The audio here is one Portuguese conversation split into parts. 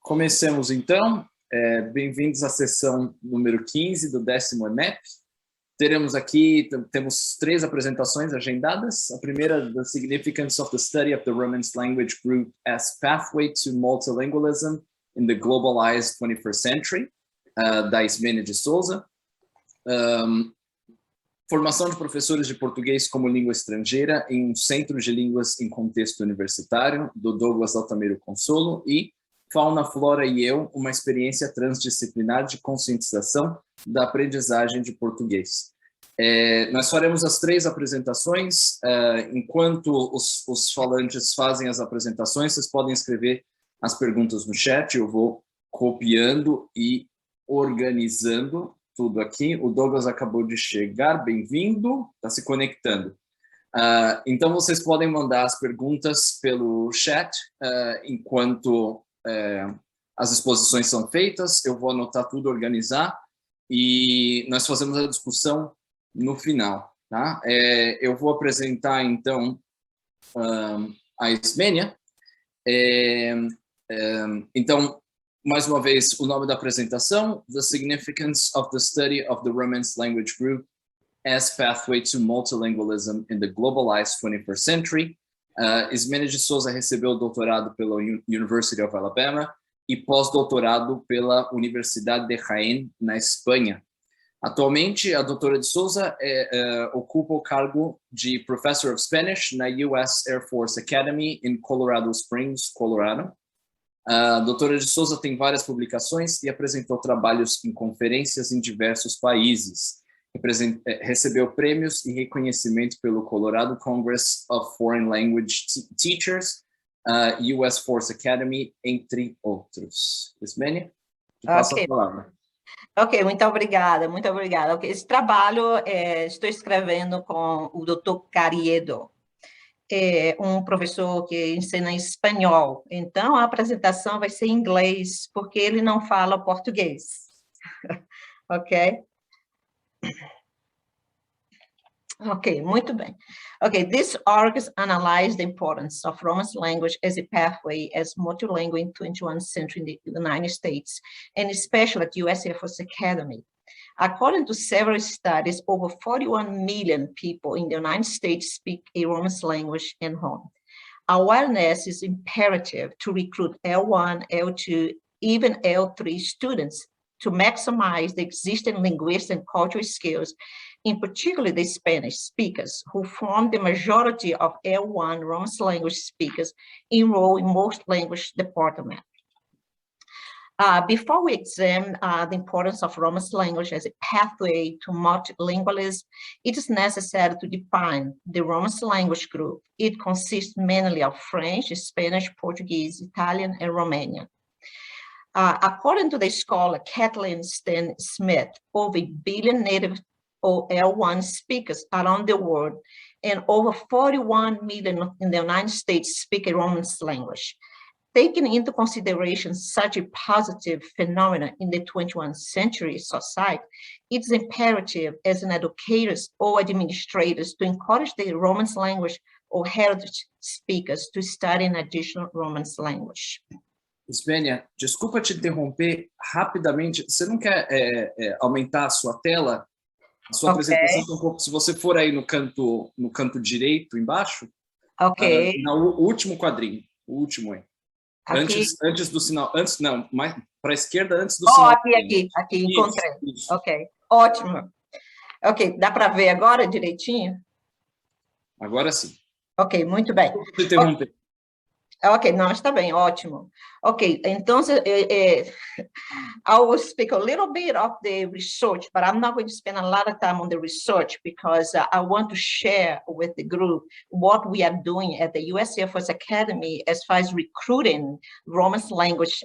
Comecemos então. Bem-vindos à sessão número 15 do 10º EMEP. Temos 3 apresentações agendadas. A primeira, The Significance of the Study of the Romance Language Group as Pathway to Multilingualism in the Globalized 21st Century, da Ismênia de Souza. Formação de professores de português como língua estrangeira em um centro de línguas em contexto universitário, do Douglas Altamiro Consolo, e Fauna, Flora e Eu, uma experiência transdisciplinar de conscientização da aprendizagem de português. Nós faremos as 3 apresentações. Enquanto os falantes fazem as apresentações, vocês podem escrever as perguntas no chat, eu vou copiando e organizando tudo aqui. O Douglas acabou de chegar, bem-vindo, está se conectando. Então vocês podem mandar as perguntas pelo chat enquanto as exposições são feitas. Eu vou anotar tudo, organizar, e nós fazemos a discussão no final, tá? Eu vou apresentar então a Ismênia. Então, mais uma vez, o nome da apresentação: The Significance of the Study of the Romance Language Group as Pathway to Multilingualism in the Globalized 21st Century. Ismênia de Souza recebeu doutorado pela University of Alabama e pós-doutorado pela Universidade de Jaén, na Espanha. Atualmente, a doutora de Souza ocupa o cargo de Professor of Spanish na US Air Force Academy em Colorado Springs, Colorado. A doutora de Souza tem várias publicações e apresentou trabalhos em conferências em diversos países. Recebeu prêmios e reconhecimento pelo Colorado Congress of Foreign Language Teachers, US Force Academy, entre outros. Ismênia, te passo a palavra. Ok, muito obrigada, muito obrigada. Okay, esse trabalho estou escrevendo com o Dr. Carriedo, um professor que ensina em espanhol. Então, a apresentação vai ser em inglês, porque ele não fala português. Ok? Ok, muito bem. Ok, this article analyzes the importance of Romance language as a pathway as multilingual in 21st century in the United States, and especially at US Air Force Academy. According to several studies, over 41 million people in the United States speak a Romance language at home. Awareness is imperative to recruit L1, L2, even L3 students to maximize the existing linguistic and cultural skills, in particular the Spanish speakers, who form the majority of L1 Romance language speakers enrolled in most language departments. Before we examine the importance of Romance language as a pathway to multilingualism, it is necessary to define the Romance language group. It consists mainly of French, Spanish, Portuguese, Italian, and Romanian. According to the scholar Kathleen Stan Smith, over 1 billion native or L1 speakers around the world, and over 41 million in the United States speak a Romance language. Taking into consideration such a positive phenomenon in the 21st century society, it's imperative as an educators or administrators to encourage the Romance language or heritage speakers to study an additional Romance language. Ismênia, desculpa te interromper rapidamente. Você não quer aumentar a sua tela? A sua apresentação um pouco. Se você for aí no canto direito, embaixo, no último quadrinho, o último aí. Antes do sinal, não, mais para a esquerda, antes do sinal. Aqui, encontrei. Isso. Ok, ótimo. Ok, dá para ver agora direitinho? Agora sim. Ok, muito bem. Vou te interromper. Ok, não, está bem, ótimo. Ok, então, I will speak a little bit of the research, but I'm not going to spend a lot of time on the research because I want to share with the group what we are doing at the US Air Force Academy as far as recruiting Romance language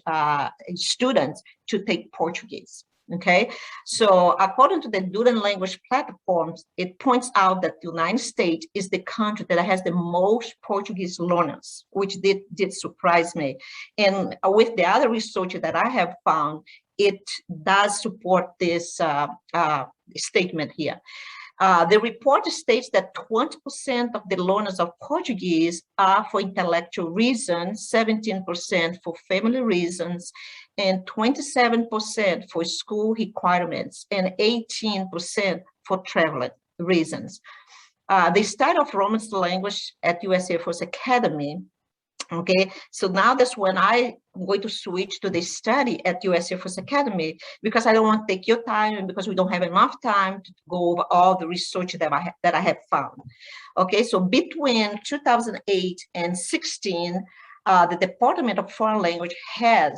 students to take Portuguese. Okay, so according to the Duran language platforms, it points out that the United States is the country that has the most Portuguese learners, which did surprise me. And with the other research that I have found, it does support this statement here. The report states that 20% of the learners of Portuguese are for intellectual reasons, 17% for family reasons, and 27% for school requirements, and 18% for travel reasons. The start of Romance language at US Air Force Academy. Okay, so now that's when I'm going to switch to the study at US Air Force Academy, because I don't want to take your time and because we don't have enough time to go over all the research that I have found. Okay, so between 2008 and 16, the Department of Foreign Language had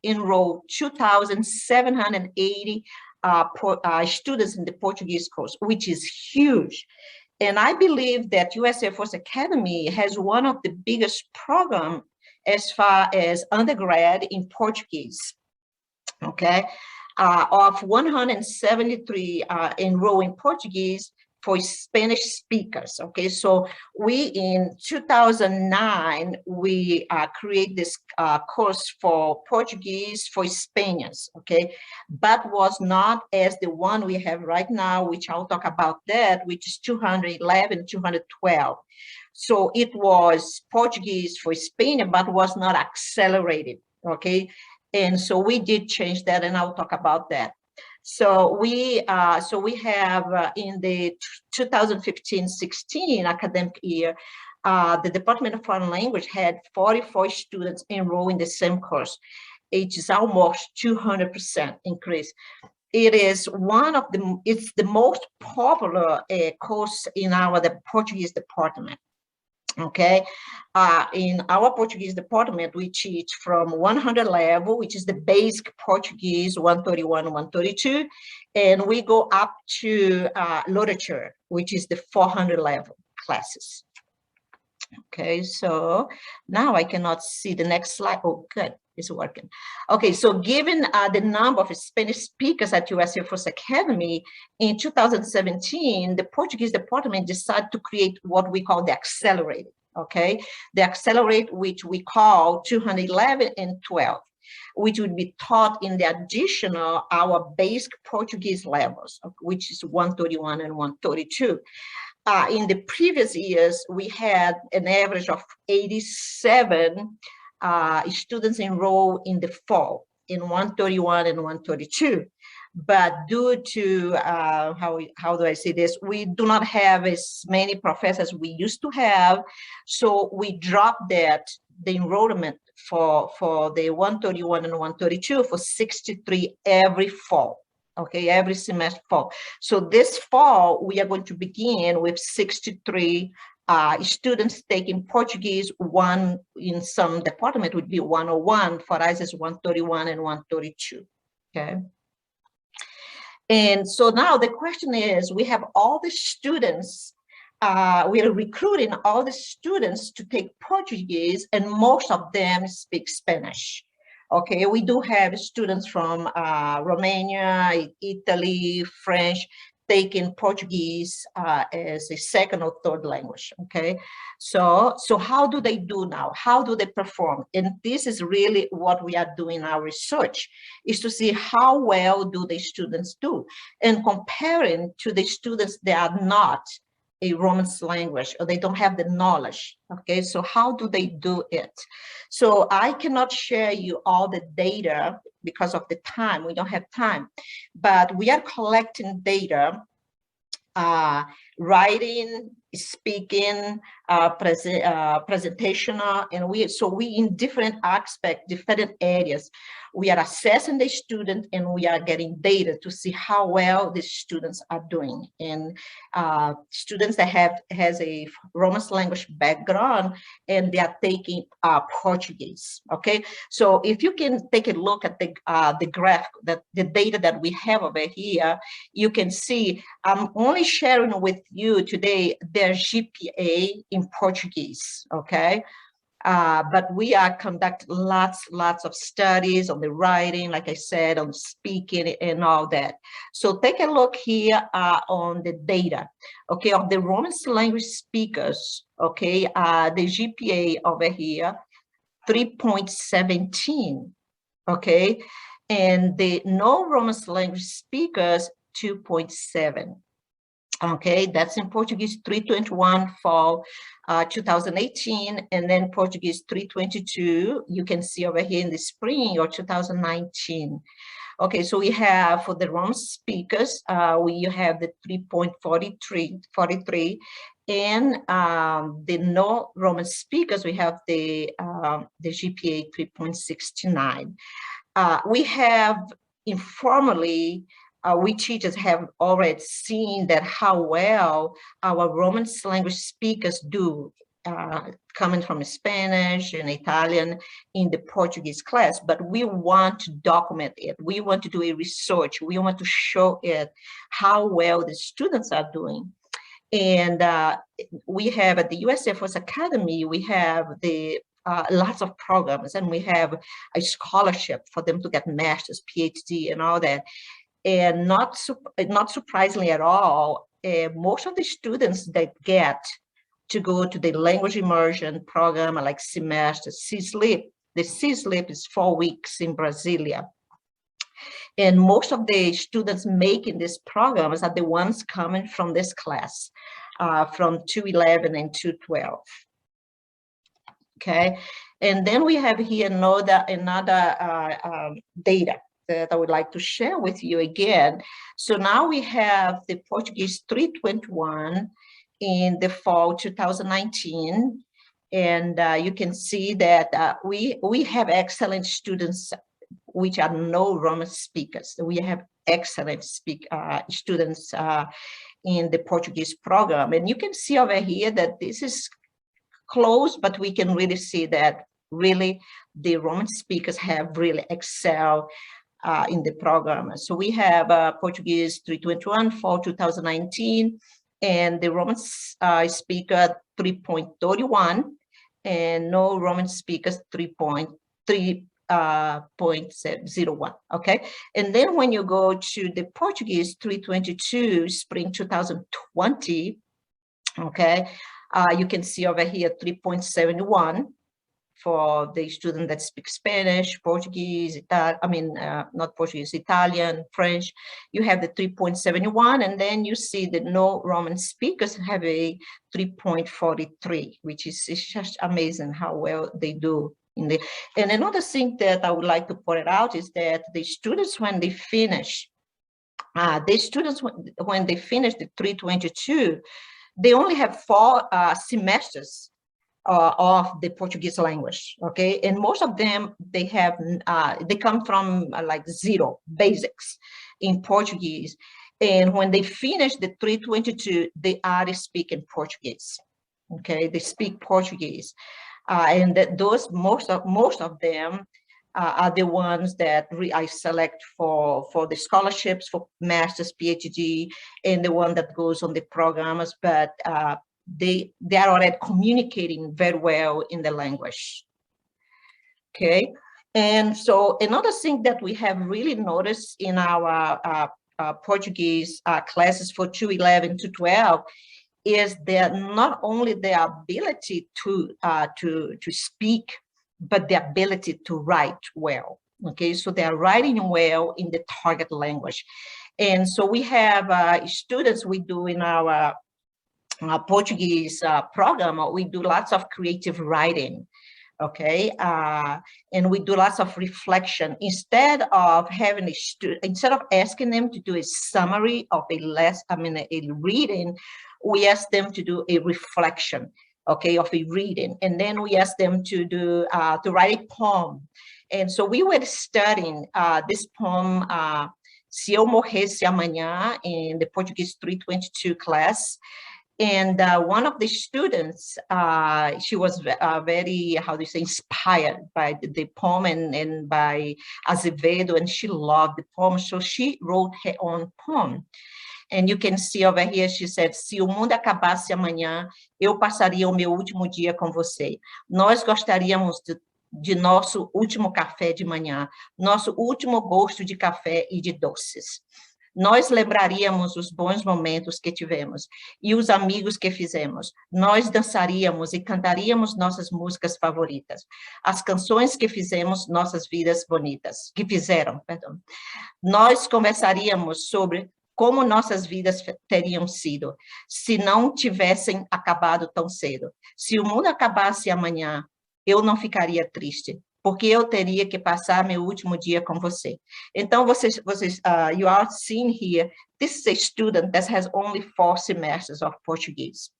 enrolled 2,780 students in the Portuguese course, which is huge. And I believe that US Air Force Academy has one of the biggest programs as far as undergrad in Portuguese, okay? Of 173 enrolled in Portuguese for Spanish speakers, okay? So we, in 2009, we create this course for Portuguese for Spaniards, okay? But was not as the one we have right now, which I'll talk about that, which is 211, 212. So it was Portuguese for Spaniard, but was not accelerated, okay? And so we did change that, and I'll talk about that. So we have in the 2015-16 academic year, the Department of Foreign Language had 44 students enroll in the same course. It is almost 200% increase. It is it's the most popular course in the Portuguese department. Okay, in our Portuguese department, we teach from 100 level, which is the basic Portuguese, 131 and 132, and we go up to literature, which is the 400 level classes. Okay, so now I cannot see the next slide. Oh, good, it's working. Okay, so given the number of Spanish speakers at US Air Force Academy, in 2017, the Portuguese department decided to create what we call the Accelerated, okay? The Accelerate, which we call 211 and 12, which would be taught in the additional, our basic Portuguese levels, which is 131 and 132. In the previous years, we had an average of 87 students enrolled in the fall in 131 and 132. But due to, how do I say this? We do not have as many professors we used to have. So we dropped the enrollment for the 131 and 132 for 63 every fall. Okay, every semester fall. So this fall, we are going to begin with 63 students taking Portuguese. One in some department would be 101. For us, it's 131 and 132. Okay. And so now the question is, we have all the students, we are recruiting all the students to take Portuguese, and most of them speak Spanish. Okay, we do have students from Romania, Italy, French, taking Portuguese as a second or third language, okay? So how do they do now? How do they perform? And this is really what we are doing in our research, is to see how well do the students do, and comparing to the students that are not a Romance language, or they don't have the knowledge, okay? So how do they do it? So I cannot share you all the data because of the time, we don't have time, but we are collecting data, writing, speaking, presentational, and we in different aspects, different areas, we are assessing the student, and we are getting data to see how well the students are doing. And students that has a Romance language background, and they are taking Portuguese. Okay, so if you can take a look at the graph, the data that we have over here, you can see I'm only sharing with you today their GPA in Portuguese. Okay. But we are conducting lots of studies on the writing, like I said, on speaking and all that. So take a look here on the data, okay, of the Romance language speakers, okay, the GPA over here, 3.17, okay, and the no Romance language speakers, 2.7. Okay, that's in Portuguese 321 fall 2018, and then Portuguese 322, you can see over here in the spring or 2019. Okay, so we have for the Roman speakers, we have the 3.43, and the no Roman speakers, we have the GPA 3.69. We have informally, we teachers have already seen that how well our Romance language speakers do, coming from Spanish and Italian in the Portuguese class, but we want to document it. We want to do a research. We want to show it how well the students are doing. And we have at the US Air Force Academy, we have the lots of programs, and we have a scholarship for them to get master's, PhD, and all that. And not surprisingly at all, most of the students that get to go to the language immersion program like semester, CSLIP, the CSLIP is 4 weeks in Brasilia. And most of the students making this programs are the ones coming from this class, from 211 and 212. Okay, and then we have here another data that I would like to share with you again. So now we have the Portuguese 321 in the fall 2019, and you can see that we have excellent students which are no Roman speakers. We have excellent students in the Portuguese program, and you can see over here that this is close, but we can really see that really the Roman speakers have really excelled in the program. So we have Portuguese 321 for 2019, and the Roman speaker 3.31, and no Roman speakers 3.01, okay? And then when you go to the Portuguese 322, spring 2020, okay, you can see over here 3.71 for the student that speaks Spanish, Portuguese, not Portuguese, Italian, French. You have the 3.71, and then you see the no Roman speakers have a 3.43, which is just amazing how well they do. And another thing that I would like to point out is that the students, when they finish, when they finish the 322, they only have 4 semesters of the Portuguese language, okay? And most of them, they come from like 0 basics in Portuguese. And when they finish the 322, they are speaking Portuguese, okay? They speak Portuguese. And those most of them are the ones that I select for the scholarships, for master's, PhD, and the one that goes on the programs, but they are already communicating very well in the language. Okay, and so another thing that we have really noticed in our Portuguese classes for 211 to 12 is that not only the ability to speak, but the ability to write well. Okay, so they are writing well in the target language. And so we have students, we do in our Portuguese program, we do lots of creative writing, okay, and we do lots of reflection. Instead of having instead of asking them to do a summary of a reading, we ask them to do a reflection, okay, of a reading, and then we ask them to do to write a poem. And so we were studying this poem, Se Eu Morresse Amanhã, in the Portuguese 322 class. And one of the students, she was very, how do you say, inspired by the poem and by Azevedo, and she loved the poem, so she wrote her own poem. And you can see over here, she said, se o mundo acabasse amanhã, eu passaria o meu último dia com você. Nós gostaríamos de nosso último café de manhã, nosso último gosto de café e de doces. Nós lembraríamos os bons momentos que tivemos e os amigos que fizemos. Nós dançaríamos e cantaríamos nossas músicas favoritas. As canções que fizemos, nossas vidas bonitas, que fizeram, perdão. Nós conversaríamos sobre como nossas vidas teriam sido se não tivessem acabado tão cedo. Se o mundo acabasse amanhã, eu não ficaria triste, porque eu teria que passar meu último dia com você. Então, you are seeing here, this is a student that has only 4 semesters of Portuguese.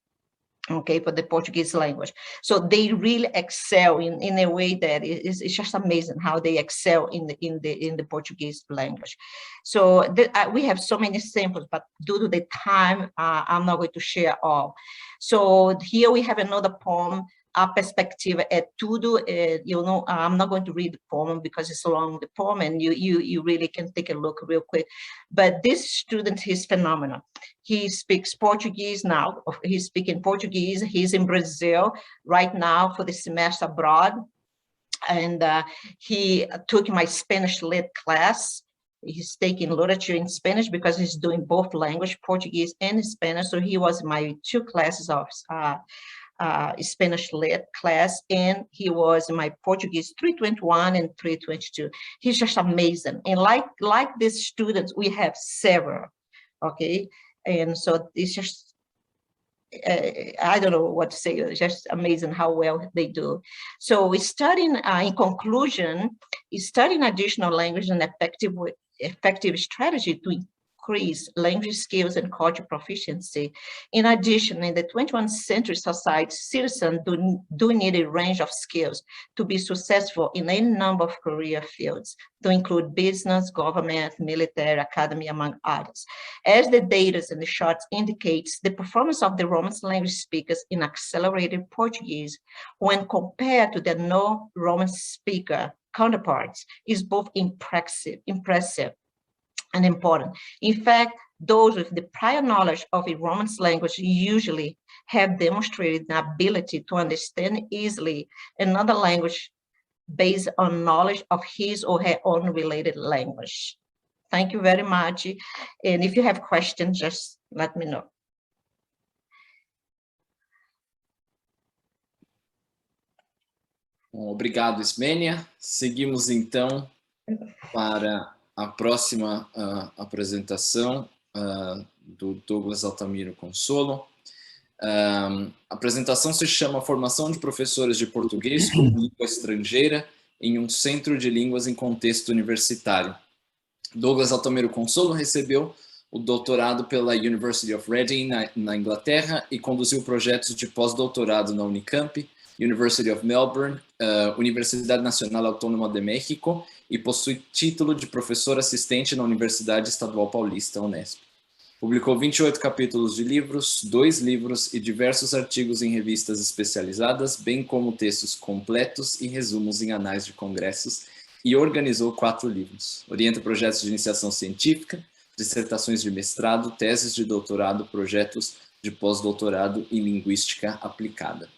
Okay, for the Portuguese language. So they really excel in a way that it's just amazing how they excel in the Portuguese language. So we have so many samples, but due to the time, I'm not going to share all. So here we have another poem, A Perspectiva é Tudo. I'm not going to read the poem because it's a long the poem, and you really can take a look real quick. But this student, he's phenomenal. He speaks Portuguese now. He's speaking Portuguese. He's in Brazil right now for the semester abroad. And he took my Spanish lit class. He's taking literature in Spanish because he's doing both language, Portuguese and Spanish. So he was my 2 classes of Spanish lit class, and he was in my Portuguese 321 and 322. He's just amazing. And like these students, we have several, okay? And so it's just, I don't know what to say, it's just amazing how well they do. So we're studying, in conclusion, is studying additional language and effective strategy to increase language skills and cultural proficiency. In addition, in the 21st century society, citizens do need a range of skills to be successful in any number of career fields, to include business, government, military, academy, among others. As the data in the charts indicates, the performance of the Romance language speakers in accelerated Portuguese when compared to the no-Romance speaker counterparts is both impressive and important. In fact, those with the prior knowledge of a Romance language usually have demonstrated the ability to understand easily another language based on knowledge of his or her own related language. Thank you very much. And if you have questions, just let me know. Obrigado, Ismênia. Seguimos, então, para a próxima apresentação do Douglas Altamiro Consolo. A apresentação se chama Formação de Professores de Português como Língua Estrangeira em um Centro de Línguas em Contexto Universitário. Douglas Altamiro Consolo recebeu o doutorado pela University of Reading, na Inglaterra, e conduziu projetos de pós-doutorado na Unicamp, University of Melbourne, Universidade Nacional Autônoma de México, e possui título de professor assistente na Universidade Estadual Paulista, Unesp. Publicou 28 capítulos de livros, 2 livros e diversos artigos em revistas especializadas, bem como textos completos e resumos em anais de congressos, e organizou 4 livros. Orienta projetos de iniciação científica, dissertações de mestrado, teses de doutorado, projetos de pós-doutorado em linguística aplicada.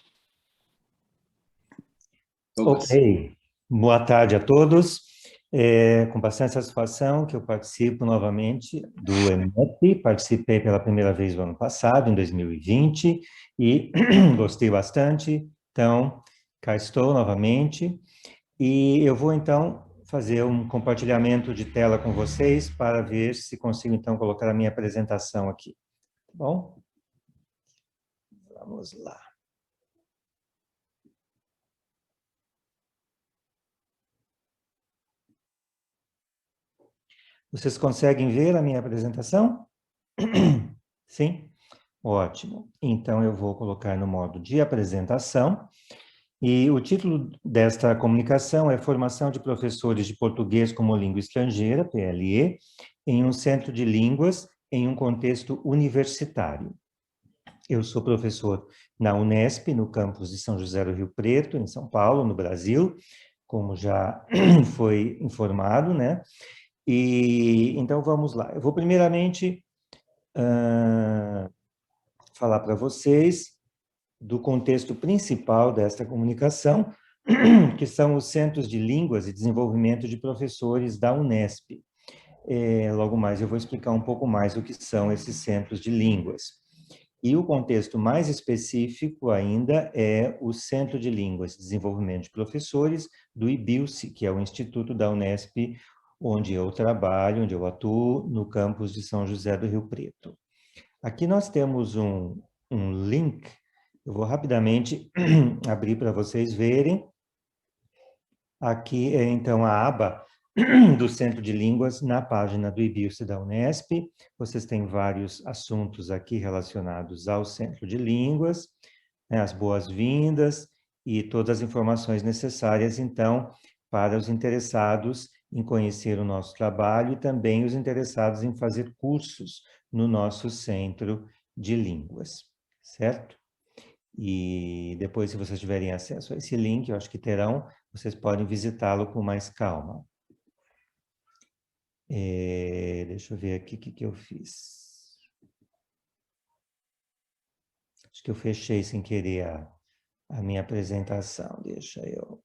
Ok, boa tarde a todos. Com bastante satisfação que eu participo novamente do EMEP. Participei pela primeira vez no ano passado, em 2020, e gostei bastante. Então, cá estou novamente. E eu vou, então, fazer um compartilhamento de tela com vocês para ver se consigo, então, colocar a minha apresentação aqui. Tá bom? Vamos lá. Vocês conseguem ver a minha apresentação? Sim? Ótimo. Então, eu vou colocar no modo de apresentação. E o título desta comunicação é Formação de Professores de Português como Língua Estrangeira, PLE, em um centro de línguas em um contexto universitário. Eu sou professor na Unesp, no campus de São José do Rio Preto, em São Paulo, no Brasil, como já foi informado, né? E então vamos lá. Eu vou primeiramente falar para vocês do contexto principal desta comunicação, que são os Centros de Línguas e Desenvolvimento de Professores da Unesp. Logo mais eu vou explicar um pouco mais o que são esses centros de línguas. E o contexto mais específico ainda é o Centro de Línguas e Desenvolvimento de Professores do IBILSE, que é o Instituto da Unesp, onde eu trabalho, onde eu atuo, no campus de São José do Rio Preto. Aqui nós temos um link, eu vou rapidamente abrir para vocês verem. Aqui é, então, a aba do Centro de Línguas na página do IBILSE da Unesp. Vocês têm vários assuntos aqui relacionados ao Centro de Línguas, né, as boas-vindas e todas as informações necessárias, então, para os interessados em conhecer o nosso trabalho e também os interessados em fazer cursos no nosso Centro de Línguas, certo? E depois, se vocês tiverem acesso a esse link, eu acho que terão, vocês podem visitá-lo com mais calma. Deixa eu ver aqui o que eu fiz. Acho que eu fechei sem querer a minha apresentação. Deixa eu...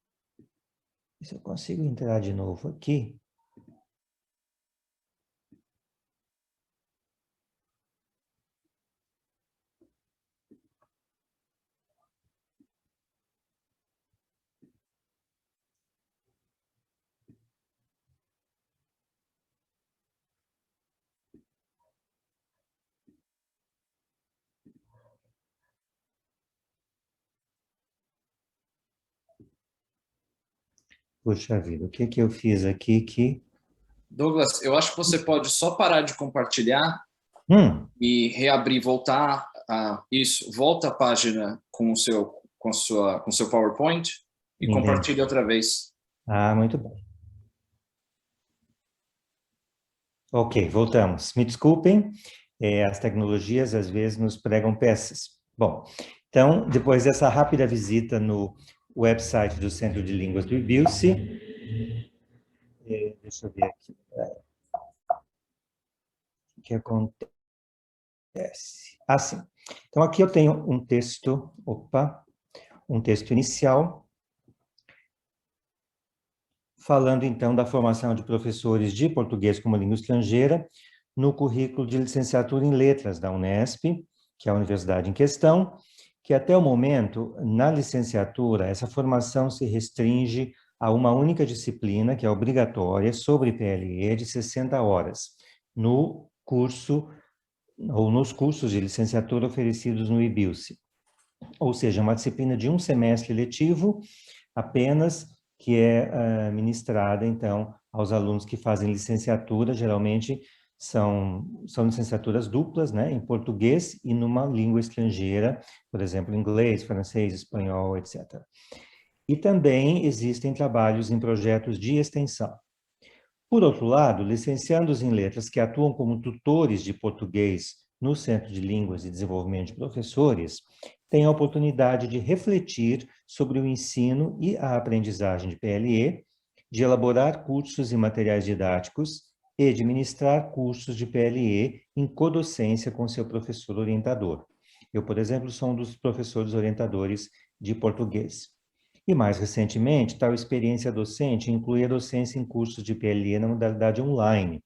Se eu consigo entrar de novo aqui. Puxa vida, o que eu fiz aqui que... Douglas, eu acho que você pode só parar de compartilhar e reabrir, voltar a isso, volta a página com o seu PowerPoint e compartilhe outra vez. Ah, muito bem. Ok, voltamos. Me desculpem, as tecnologias às vezes nos pregam peças. Bom, então, depois dessa rápida visita no website do Centro de Línguas do IBILSE, deixa eu ver aqui. O que acontece? Sim. Então, aqui eu tenho um texto, um texto inicial, falando, então, da formação de professores de português como língua estrangeira no currículo de licenciatura em letras da Unesp, que é a universidade em questão, que até o momento, na licenciatura, essa formação se restringe a uma única disciplina, que é obrigatória, sobre PLE, de 60 horas, no curso, ou nos cursos de licenciatura oferecidos no IBILSE. Ou seja, uma disciplina de um semestre letivo, apenas, que é ministrada, então, aos alunos que fazem licenciatura, geralmente são licenciaturas duplas, né, em português e numa língua estrangeira, por exemplo, inglês, francês, espanhol, etc. E também existem trabalhos em projetos de extensão. Por outro lado, licenciandos em letras que atuam como tutores de português no Centro de Línguas e Desenvolvimento de Professores têm a oportunidade de refletir sobre o ensino e a aprendizagem de PLE, de elaborar cursos e materiais didáticos e de ministrar cursos de PLE em codocência com seu professor orientador. Eu, por exemplo, sou um dos professores orientadores de português. E, mais recentemente, tal experiência docente inclui a docência em cursos de PLE na modalidade online.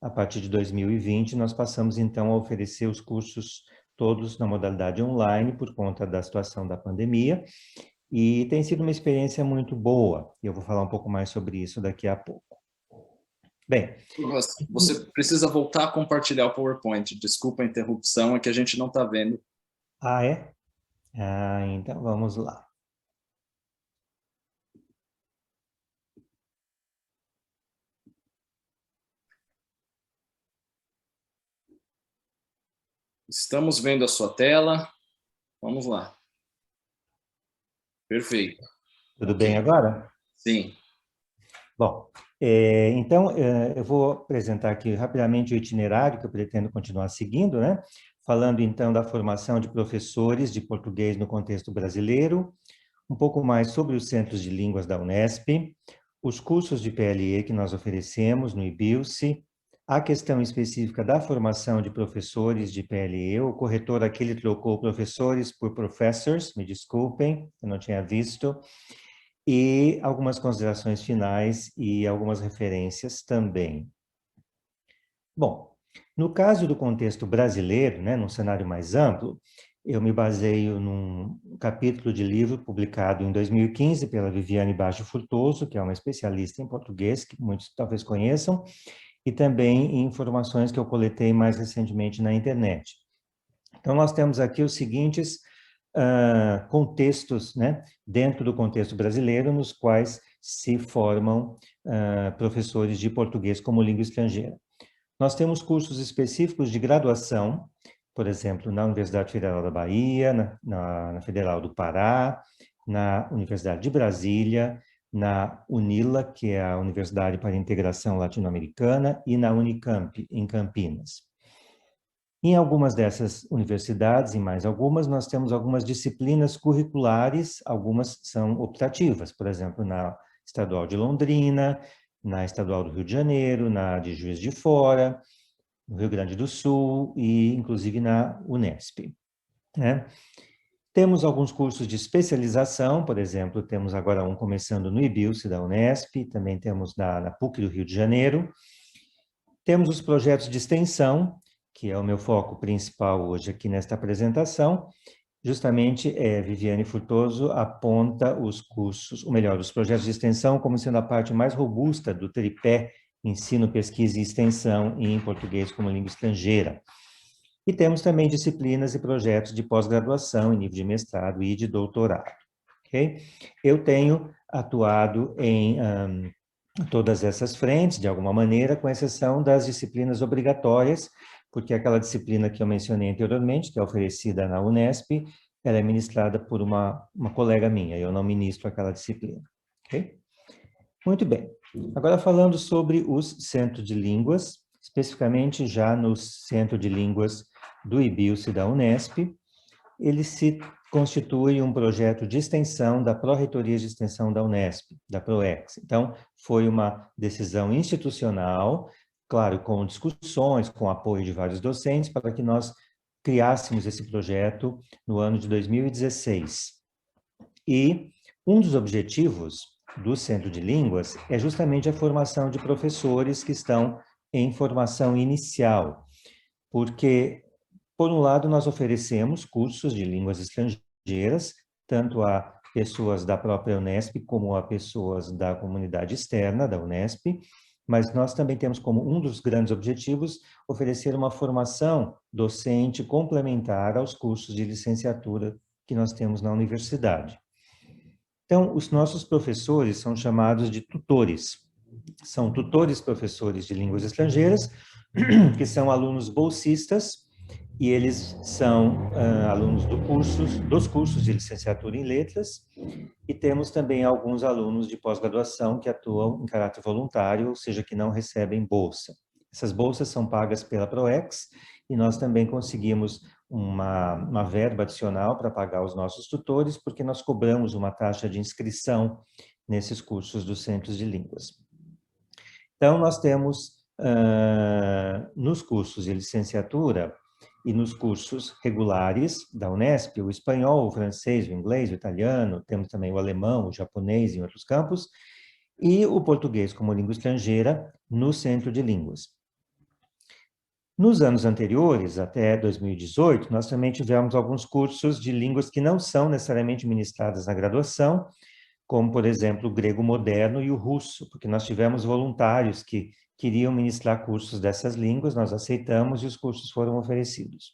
A partir de 2020, nós passamos, então, a oferecer os cursos todos na modalidade online por conta da situação da pandemia, e tem sido uma experiência muito boa. Eu vou falar um pouco mais sobre isso daqui a pouco. Bem... Você precisa voltar a compartilhar o PowerPoint. Desculpa a interrupção, é que a gente não está vendo. Ah, é? Então vamos lá. Estamos vendo a sua tela. Vamos lá. Perfeito. Tudo bem agora? Sim. Bom, então eu vou apresentar aqui rapidamente o itinerário que eu pretendo continuar seguindo, né? Falando então da formação de professores de português no contexto brasileiro, um pouco mais sobre os centros de línguas da Unesp, os cursos de PLE que nós oferecemos no IBILSE, a questão específica da formação de professores de PLE, o corretor aqui ele trocou professores por professors, me desculpem, eu não tinha visto, e algumas considerações finais e algumas referências também. Bom, no caso do contexto brasileiro, né, num cenário mais amplo, eu me baseio num capítulo de livro publicado em 2015 pela Viviane Baggio Furtoso, que é uma especialista em português, que muitos talvez conheçam, e também em informações que eu coletei mais recentemente na internet. Então, nós temos aqui os seguintes contextos, né, dentro do contexto brasileiro, nos quais se formam professores de português como língua estrangeira. Nós temos cursos específicos de graduação, por exemplo, na Universidade Federal da Bahia, na Federal do Pará, na Universidade de Brasília, na UNILA, que é a Universidade para a Integração Latino-Americana, e na Unicamp, em Campinas. Em algumas dessas universidades, em mais algumas, nós temos algumas disciplinas curriculares, algumas são optativas, por exemplo, na Estadual de Londrina, na Estadual do Rio de Janeiro, na de Juiz de Fora, no Rio Grande do Sul e, inclusive, na Unesp, né? Temos alguns cursos de especialização, por exemplo, temos agora um começando no IBILSE da Unesp, também temos na PUC do Rio de Janeiro. Temos os projetos de extensão, que é o meu foco principal hoje aqui nesta apresentação. Justamente, Viviane Furtoso aponta os cursos, ou melhor, os projetos de extensão como sendo a parte mais robusta do tripé ensino, pesquisa e extensão em português como língua estrangeira. E temos também disciplinas e projetos de pós-graduação em nível de mestrado e de doutorado. Okay? Eu tenho atuado em todas essas frentes, de alguma maneira, com exceção das disciplinas obrigatórias, porque aquela disciplina que eu mencionei anteriormente, que é oferecida na Unesp, ela é ministrada por uma colega minha, eu não ministro aquela disciplina. Okay? Muito bem. Agora falando sobre os centros de línguas, especificamente já no Centro de Línguas do IBILSE da Unesp, ele se constitui um projeto de extensão da Pró-Reitoria de Extensão da Unesp, da PROEX. Então, foi uma decisão institucional, claro, com discussões, com apoio de vários docentes, para que nós criássemos esse projeto no ano de 2016. E um dos objetivos do Centro de Línguas é justamente a formação de professores que estão em formação inicial, porque, por um lado, nós oferecemos cursos de línguas estrangeiras, tanto a pessoas da própria Unesp como a pessoas da comunidade externa da Unesp, mas nós também temos como um dos grandes objetivos oferecer uma formação docente complementar aos cursos de licenciatura que nós temos na universidade. Então, os nossos professores são chamados de tutores. São tutores professores de línguas estrangeiras, que são alunos bolsistas, e eles são alunos dos cursos de licenciatura em letras, e temos também alguns alunos de pós-graduação que atuam em caráter voluntário, ou seja, que não recebem bolsa. Essas bolsas são pagas pela PROEX, e nós também conseguimos uma verba adicional para pagar os nossos tutores, porque nós cobramos uma taxa de inscrição nesses cursos dos centros de línguas. Então, nós temos, nos cursos de licenciatura e nos cursos regulares da Unesp, o espanhol, o francês, o inglês, o italiano, temos também o alemão, o japonês em outros campos, e o português como língua estrangeira no Centro de Línguas. Nos anos anteriores, até 2018, nós também tivemos alguns cursos de línguas que não são necessariamente ministradas na graduação, como, por exemplo, o grego moderno e o russo, porque nós tivemos voluntários que queriam ministrar cursos dessas línguas, nós aceitamos e os cursos foram oferecidos.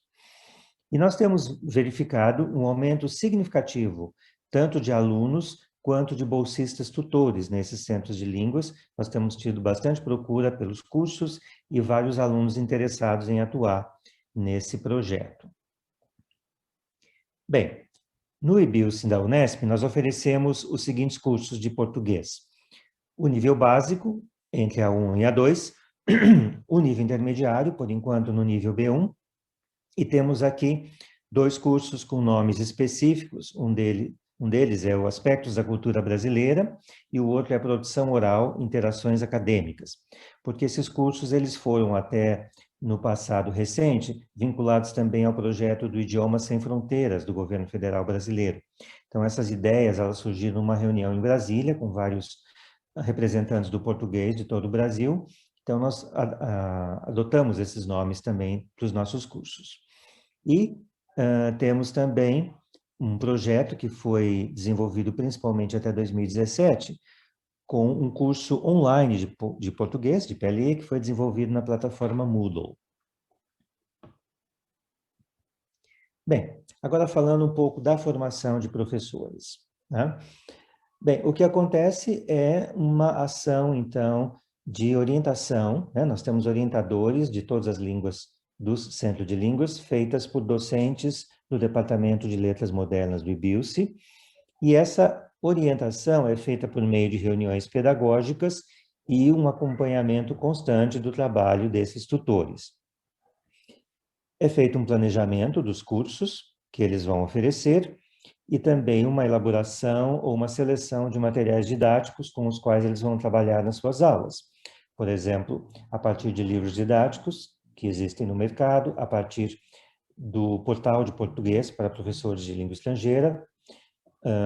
E nós temos verificado um aumento significativo, tanto de alunos quanto de bolsistas tutores nesses centros de línguas. Nós temos tido bastante procura pelos cursos e vários alunos interessados em atuar nesse projeto. Bem, no IBILSE da Unesp, nós oferecemos os seguintes cursos de português. O nível básico, entre a 1 e a 2, o nível intermediário, por enquanto no nível B1, e temos aqui 2 cursos com nomes específicos, um deles é o Aspectos da Cultura Brasileira e o outro é a Produção Oral, Interações Acadêmicas, porque esses cursos eles foram até no passado recente vinculados também ao projeto do Idiomas Sem Fronteiras do governo federal brasileiro. Então essas ideias elas surgiram numa reunião em Brasília com vários representantes do português de todo o Brasil. Então nós adotamos esses nomes também para os nossos cursos. E temos também um projeto que foi desenvolvido principalmente até 2017, com um curso online de português, de PLE, que foi desenvolvido na plataforma Moodle. Bem, agora falando um pouco da formação de professores, né? Bem, o que acontece é uma ação, então, de orientação, né? Nós temos orientadores de todas as línguas do Centro de Línguas, feitas por docentes do Departamento de Letras Modernas do IBILSE, e essa orientação é feita por meio de reuniões pedagógicas e um acompanhamento constante do trabalho desses tutores. É feito um planejamento dos cursos que eles vão oferecer e também uma elaboração ou uma seleção de materiais didáticos com os quais eles vão trabalhar nas suas aulas. Por exemplo, a partir de livros didáticos que existem no mercado, a partir do portal de português para professores de língua estrangeira,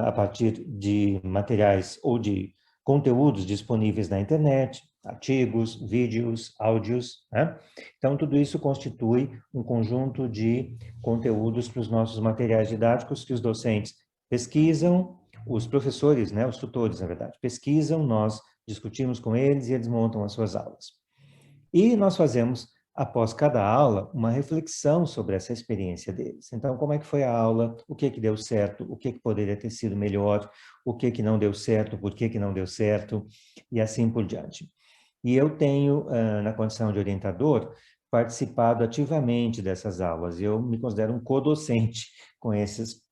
a partir de materiais ou de conteúdos disponíveis na internet, artigos, vídeos, áudios, né? Então, tudo isso constitui um conjunto de conteúdos para os nossos materiais didáticos que os docentes pesquisam, os professores, né, os tutores, na verdade, pesquisam, nós discutimos com eles e eles montam as suas aulas. E nós fazemos, após cada aula, uma reflexão sobre essa experiência deles. Então, como é que foi a aula? O que deu certo? O que poderia ter sido melhor? O que não deu certo? Por que não deu certo? E assim por diante. E eu tenho, na condição de orientador, participado ativamente dessas aulas. Eu me considero um co-docente com esses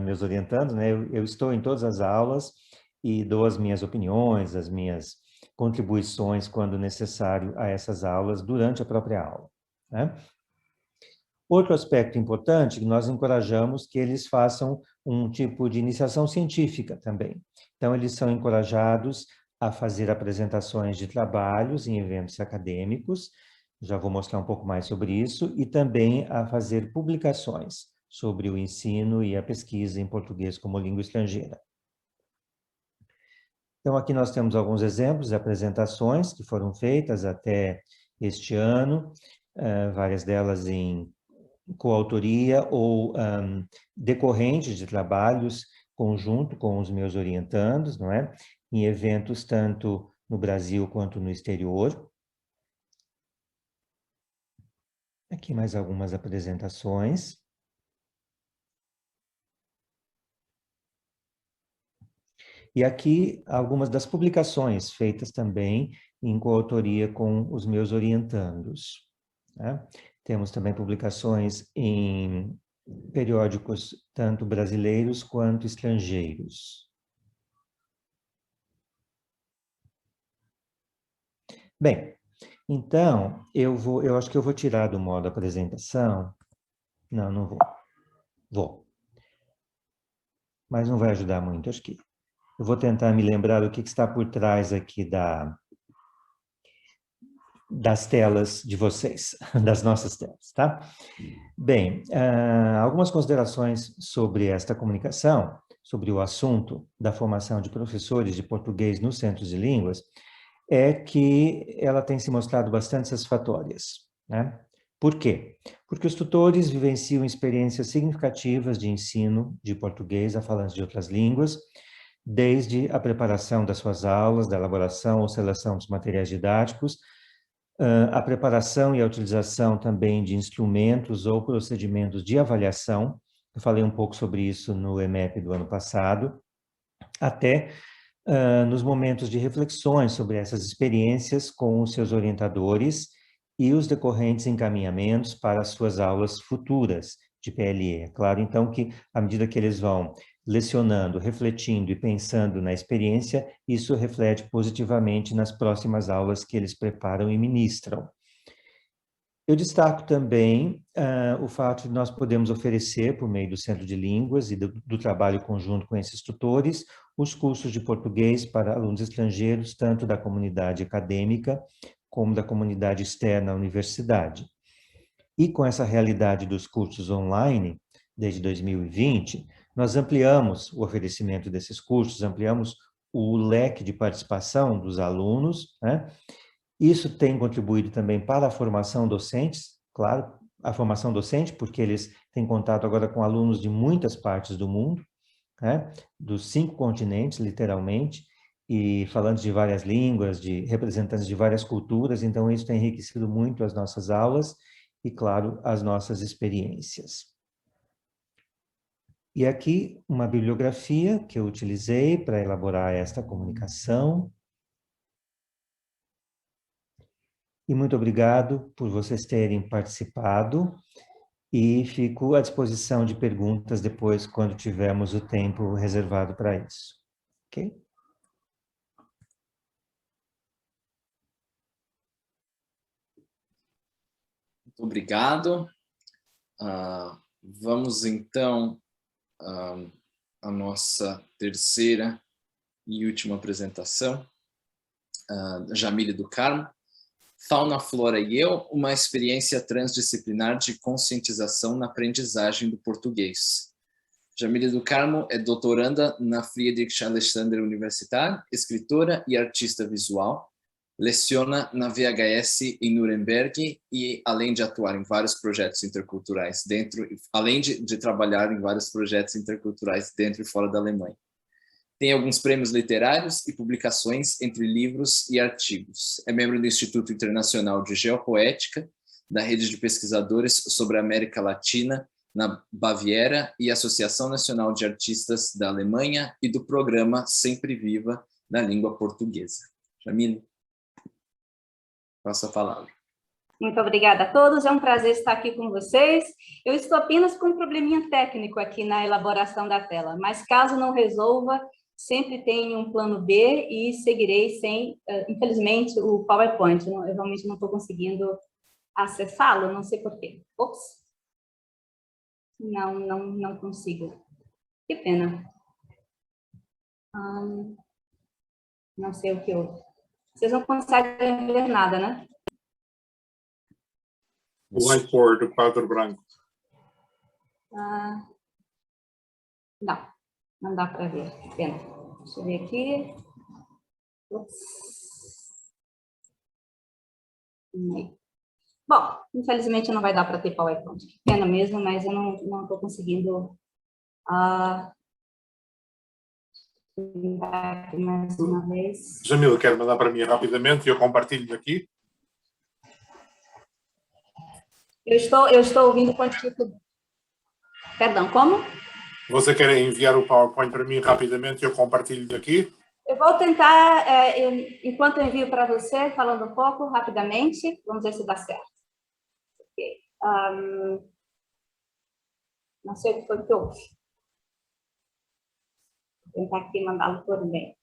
meus orientandos, né? Eu estou em todas as aulas e dou as minhas opiniões, as minhas contribuições, quando necessário, a essas aulas durante a própria aula, né? Outro aspecto importante, que nós encorajamos que eles façam um tipo de iniciação científica também. Então, eles são encorajados a fazer apresentações de trabalhos em eventos acadêmicos, já vou mostrar um pouco mais sobre isso, e também a fazer publicações sobre o ensino e a pesquisa em português como língua estrangeira. Então, aqui nós temos alguns exemplos de apresentações que foram feitas até este ano, várias delas em coautoria ou decorrentes de trabalhos conjunto com os meus orientandos, não é? Em eventos tanto no Brasil quanto no exterior. Aqui mais algumas apresentações. E aqui algumas das publicações feitas também em coautoria com os meus orientandos, né? Temos também publicações em periódicos tanto brasileiros quanto estrangeiros. Bem, então, eu acho que eu vou tirar do modo apresentação. Não, não vou. Vou. Mas não vai ajudar muito, acho que. Eu vou tentar me lembrar do que está por trás aqui das telas de vocês, das nossas telas, tá? Bem, algumas considerações sobre esta comunicação, sobre o assunto da formação de professores de português nos centros de línguas, é que ela tem se mostrado bastante satisfatórias, né? Por quê? Porque os tutores vivenciam experiências significativas de ensino de português a falantes de outras línguas, desde a preparação das suas aulas, da elaboração ou seleção dos materiais didáticos, a preparação e a utilização também de instrumentos ou procedimentos de avaliação. Eu falei um pouco sobre isso no EMEP do ano passado, até nos momentos de reflexões sobre essas experiências com os seus orientadores e os decorrentes encaminhamentos para as suas aulas futuras de PLE. É claro, então, que à medida que eles vão lecionando, refletindo e pensando na experiência, isso reflete positivamente nas próximas aulas que eles preparam e ministram. Eu destaco também o fato de nós podermos oferecer, por meio do Centro de Línguas e do trabalho conjunto com esses tutores, os cursos de português para alunos estrangeiros, tanto da comunidade acadêmica como da comunidade externa à universidade. E com essa realidade dos cursos online, desde 2020, nós ampliamos o oferecimento desses cursos, ampliamos o leque de participação dos alunos, né? Isso tem contribuído também para a formação docentes, claro, a formação docente, porque eles têm contato agora com alunos de muitas partes do mundo, né? Dos 5 continentes, literalmente, e falando de várias línguas, de representantes de várias culturas, então isso tem enriquecido muito as nossas aulas e, claro, as nossas experiências. E aqui uma bibliografia que eu utilizei para elaborar esta comunicação. E muito obrigado por vocês terem participado e fico à disposição de perguntas depois, quando tivermos o tempo reservado para isso. Ok? Muito obrigado. Vamos, então, à nossa terceira e última apresentação. Jamile do Carmo. Fauna, Flora e Eu, uma experiência transdisciplinar de conscientização na aprendizagem do português. Jamile do Carmo é doutoranda na Friedrich Alexander Universität, escritora e artista visual, leciona na VHS em Nuremberg e, além de atuar em vários projetos interculturais além de trabalhar em vários projetos interculturais dentro e fora da Alemanha. Tem alguns prêmios literários e publicações entre livros e artigos. É membro do Instituto Internacional de Geopoética, da Rede de Pesquisadores sobre a América Latina, na Baviera, e Associação Nacional de Artistas da Alemanha e do programa Sempre Viva na língua portuguesa. Jamile, passo a palavra. Muito obrigada a todos, é um prazer estar aqui com vocês. Eu estou apenas com um probleminha técnico aqui na elaboração da tela, mas caso não resolva, sempre tenho um plano B e seguirei sem, infelizmente, o PowerPoint. Eu realmente não estou conseguindo acessá-lo, não sei porquê. Ops! Não consigo. Que pena. Não sei o que houve. Vocês não conseguem ver nada, né? O whiteboard, o quadro branco. Não dá para ver. Pena. Deixa eu ver aqui. Ups. Bom, infelizmente não vai dar para ter PowerPoint. Pena mesmo, mas eu não estou conseguindo aqui mais uma vez. Jamile, quer mandar para mim rapidamente e eu compartilho aqui? Eu estou ouvindo com tipo... Perdão, como? Você quer enviar o PowerPoint para mim rapidamente e eu compartilho aqui? Eu vou tentar, enquanto eu envio para você, falando um pouco, rapidamente, vamos ver se dá certo. Okay. Não sei o que foi que houve. Vou tentar aqui mandá-lo por e-mail.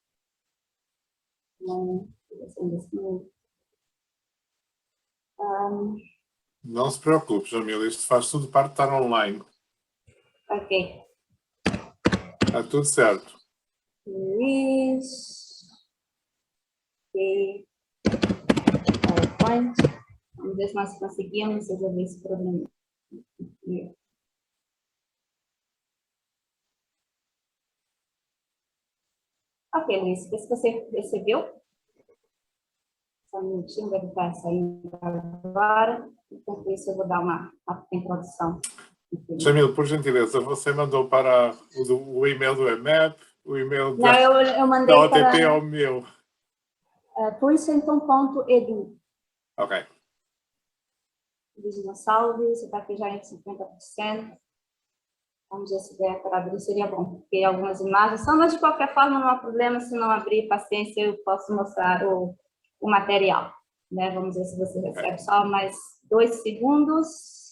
Não se preocupe, Jamile, isto faz tudo parte de estar online. Ok. Está tudo certo. Luiz. Ok. PowerPoint. Vamos ver se nós conseguimos resolver esse problema. Ok, Luiz, vê se você recebeu. Só um minutinho, deve estar saindo agora. Enquanto isso, eu vou dar uma introdução. Jamile, por gentileza, você mandou para o e-mail do EMAP, o e-mail eu mandei da OTP para ao meu. princeton.edu. Ok. Luiz Gonçalves, você está aqui já em 50%. Vamos ver se der para abrir, seria bom, porque algumas imagens são, mas de qualquer forma não há problema, se não abrir, paciência, eu posso mostrar o material. Né? Vamos ver se você recebe só mais 2 segundos.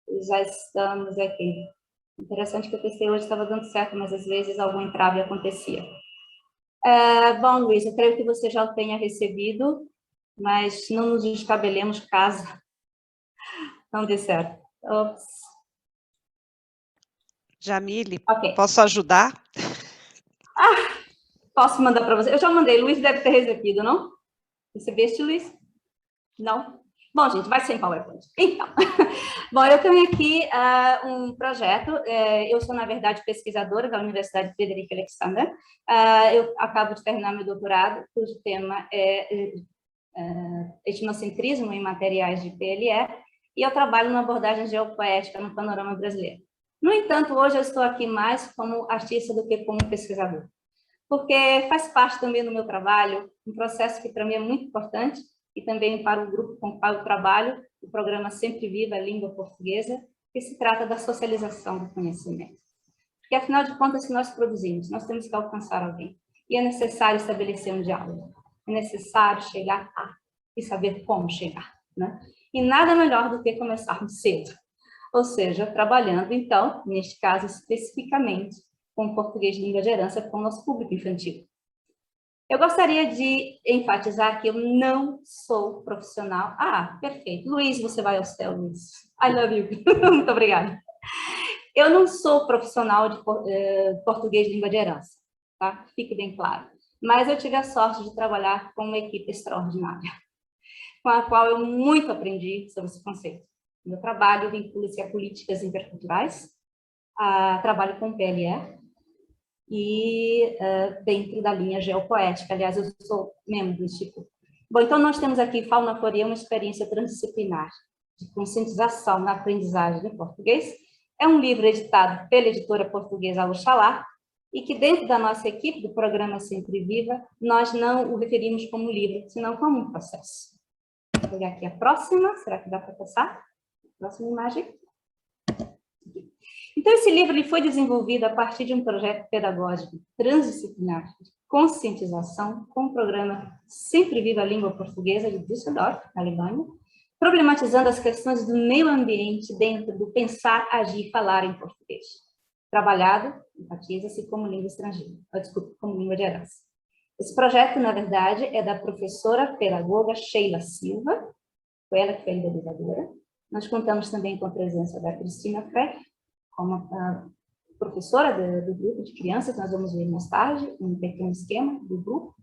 E já estamos aqui. Interessante que eu testei hoje, estava dando certo, mas às vezes algum entrave acontecia. Bom, Luiz, eu creio que você já o tenha recebido, mas não nos descabelemos caso não dê certo. Ops. Jamile, Okay. Posso ajudar? Posso mandar para você? Eu já mandei, Luiz deve ter recebido, não? Recebeste, Luiz? Não? Bom, gente, vai sem PowerPoint. Então, bom, eu tenho aqui um projeto. Eu sou, na verdade, pesquisadora da Universidade Friedrich Alexander. Eu acabo de terminar meu doutorado, cujo tema é etnocentrismo em materiais de PLE. e eu trabalho numa abordagem geopoética no panorama brasileiro. No entanto, hoje eu estou aqui mais como artista do que como pesquisador, porque faz parte também do meu trabalho, um processo que para mim é muito importante, e também para o grupo com o qual eu trabalho, o programa Sempre Viva a Língua Portuguesa, que se trata da socialização do conhecimento. Porque, afinal de contas, que nós produzimos, nós temos que alcançar alguém. E é necessário estabelecer um diálogo. É necessário chegar a e saber como chegar, né? E nada melhor do que começarmos cedo. Ou seja, trabalhando, então, neste caso, especificamente, com o português de língua de herança com o nosso público infantil. Eu gostaria de enfatizar que eu não sou profissional. Ah, perfeito. Luiz, você vai ao céu, Luiz. I love you. Muito obrigada. Eu não sou profissional de português de língua de herança, tá? Fique bem claro. Mas eu tive a sorte de trabalhar com uma equipe extraordinária, com a qual eu muito aprendi sobre esse conceito. Meu trabalho vincula-se a políticas interculturais, trabalho com PLE, e dentro da linha geopoética. Aliás, eu sou membro do Instituto. Bom, então nós temos aqui Faunaforia, uma experiência transdisciplinar de conscientização na aprendizagem do português. É um livro editado pela editora portuguesa Oxalá, e que dentro da nossa equipe do programa Sempre Viva, nós não o referimos como livro, senão como um processo. Vou pegar aqui a próxima, será que dá para passar? Próxima imagem. Então, esse livro ele foi desenvolvido a partir de um projeto pedagógico transdisciplinar de conscientização com o programa Sempre Viva a Língua Portuguesa de Düsseldorf, na Alemanha, problematizando as questões do meio ambiente dentro do pensar, agir e falar em português. Trabalhado, enfatiza-se como língua estrangeira, desculpa, como língua de herança. Esse projeto, na verdade, é da professora pedagoga Sheila Silva, foi ela que foi a idealizadora. Nós contamos também com a presença da Cristina Freck, como a professora do grupo de crianças, nós vamos ver mais tarde, um pequeno esquema do grupo.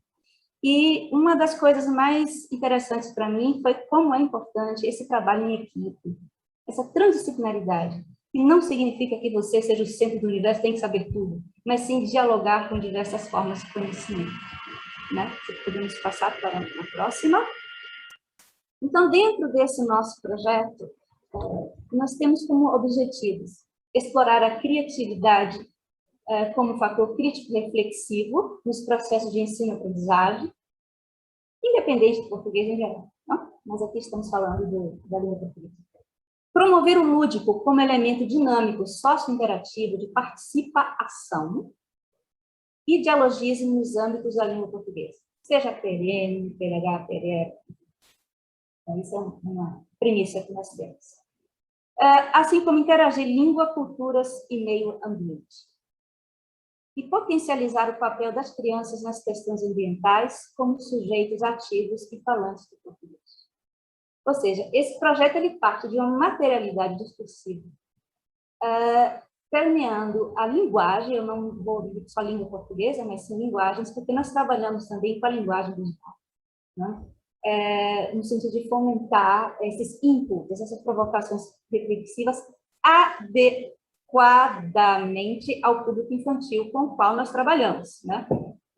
E uma das coisas mais interessantes para mim foi como é importante esse trabalho em equipe, essa transdisciplinaridade, que não significa que você seja o centro do universo, tem que saber tudo, mas sim dialogar com diversas formas de conhecimento, né? Podemos passar para a próxima. Então, dentro desse nosso projeto, nós temos como objetivos explorar a criatividade como fator crítico reflexivo nos processos de ensino-aprendizagem, independente do português em geral, não? Mas aqui estamos falando da língua portuguesa. Promover o lúdico como elemento dinâmico, sócio-interativo de participação e dialogismo nos âmbitos da língua portuguesa, seja PRN, PLH, PRE. Isso é uma premissa que nós temos. Assim como interagir língua, culturas e meio ambiente. E potencializar o papel das crianças nas questões ambientais como sujeitos ativos e falantes do português. Ou seja, esse projeto ele parte de uma materialidade discursiva, permeando a linguagem, eu não vou dizer só língua portuguesa, mas sim linguagens, porque nós trabalhamos também com a linguagem digital, né? No sentido de fomentar esses inputs, essas provocações reflexivas adequadamente ao público infantil com o qual nós trabalhamos, né?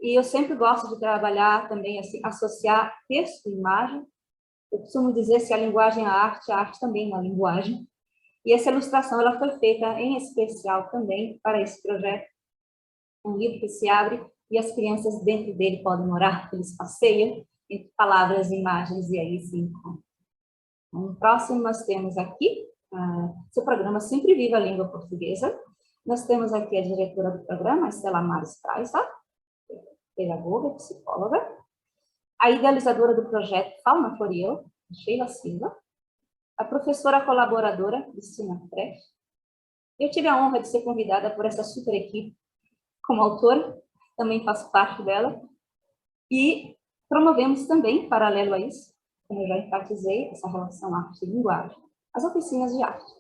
E eu sempre gosto de trabalhar também, assim, associar texto e imagem. Eu costumo dizer se a linguagem é a arte também é uma linguagem. E essa ilustração ela foi feita em especial também para esse projeto, um livro que se abre e as crianças dentro dele podem morar, eles passeiam entre palavras e imagens, e aí sim. No próximo, nós temos aqui seu programa Sempre Viva a Língua Portuguesa. Nós temos aqui a diretora do programa, a Estela Maris Praisa, pedagoga, psicóloga. A idealizadora do projeto Faunaforia, Sheila Silva. A professora colaboradora, Cristina Freck. Eu tive a honra de ser convidada por essa super equipe como autora, também faço parte dela. E promovemos também, paralelo a isso, como eu já enfatizei, essa relação arte e linguagem, as oficinas de arte.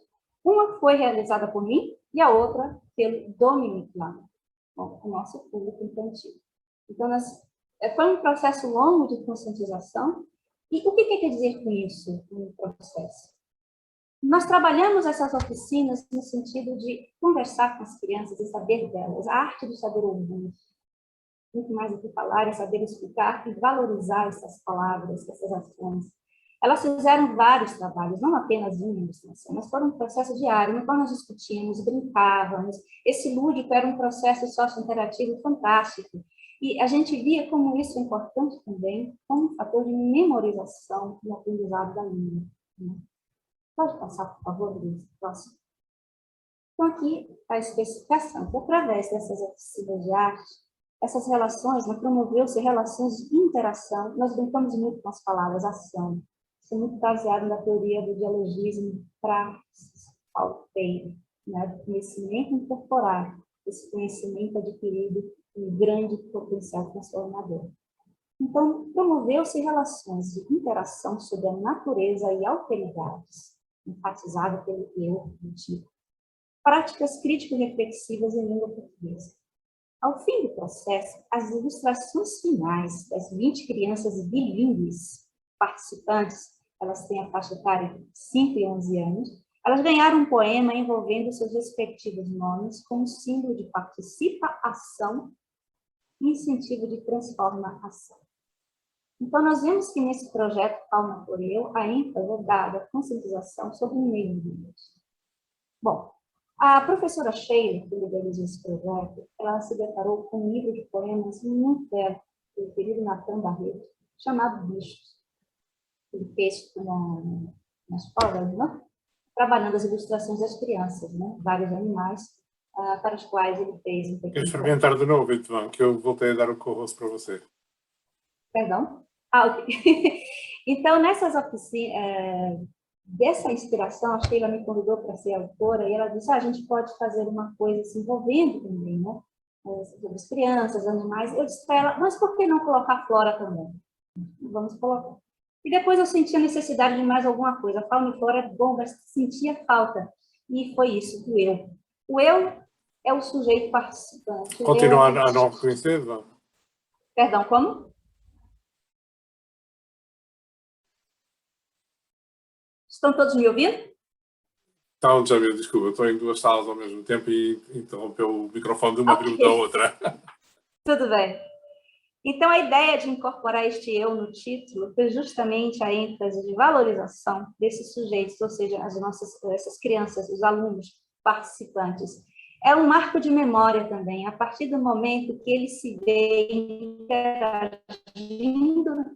Uma foi realizada por mim e a outra pelo Dominic Lama, o nosso público infantil. Então, foi um processo longo de conscientização. E o que quer dizer com isso, no processo? Nós trabalhamos essas oficinas no sentido de conversar com as crianças e saber delas, a arte do saber ouvir. Muito mais do que falar, é saber explicar e valorizar essas palavras, essas ações. Elas fizeram vários trabalhos, não apenas uma ilustração, mas foram um processo diário, no qual nós discutíamos, brincávamos. Esse lúdico era um processo sócio-interativo fantástico. E a gente via como isso é importante também, como um fator de memorização no aprendizado da língua. Pode passar, por favor, Luiz? Próximo. Então, aqui a especificação, que através dessas oficinas de arte, essas relações, promoveu-se relações de interação, nós brincamos muito com as palavras ação, isso é muito baseado na teoria do dialogismo praxis, Freire, do conhecimento incorporado, esse conhecimento adquirido um grande potencial transformador. Então, promoveu-se relações de interação sobre a natureza e alteridades, enfatizada pelo eu do tipo, práticas crítico-reflexivas em língua portuguesa. Ao fim do processo, as ilustrações finais das 20 crianças bilíngues participantes, elas têm a faixa etária de 5 e 11 anos, elas ganharam um poema envolvendo seus respectivos nomes como símbolo de participa-ação e incentivo de transforma-ação. Então, nós vemos que nesse projeto Fauna por Eu, a ênfase é dada à conscientização sobre o meio ambiente. Bom, a professora Sheila, que liderou esse projeto, ela se deparou com um livro de poemas muito velho, do querido Natan Barreto, chamado Bichos. Ele fez na escola, né? Trabalhando as ilustrações das crianças, né? Vários animais, para os quais ele fez um pequeno... Quer experimentar de novo, então, que eu voltei a dar o co-host para você. Perdão? Ok. Então, nessas oficinas, dessa inspiração, a Sheila me convidou para ser autora, e ela disse, a gente pode fazer uma coisa se envolvendo também, né? Sobre as crianças, animais. Eu disse para ela, mas por que não colocar flora também? Vamos colocar. E depois eu senti a necessidade de mais alguma coisa. Fauna e flora é bom, mas sentia falta. E foi isso, o eu. O eu é o sujeito participante. Continua a não reconhecer, não? Perdão, como? Estão todos me ouvindo? Então, já viu, desculpa, estou em duas salas ao mesmo tempo e interrompeu o microfone de uma pergunta à outra. Tudo bem. Então, a ideia de incorporar este eu no título foi justamente a ênfase de valorização desses sujeitos, ou seja, essas crianças, os alunos participantes. É um marco de memória também, a partir do momento que ele se vê interagindo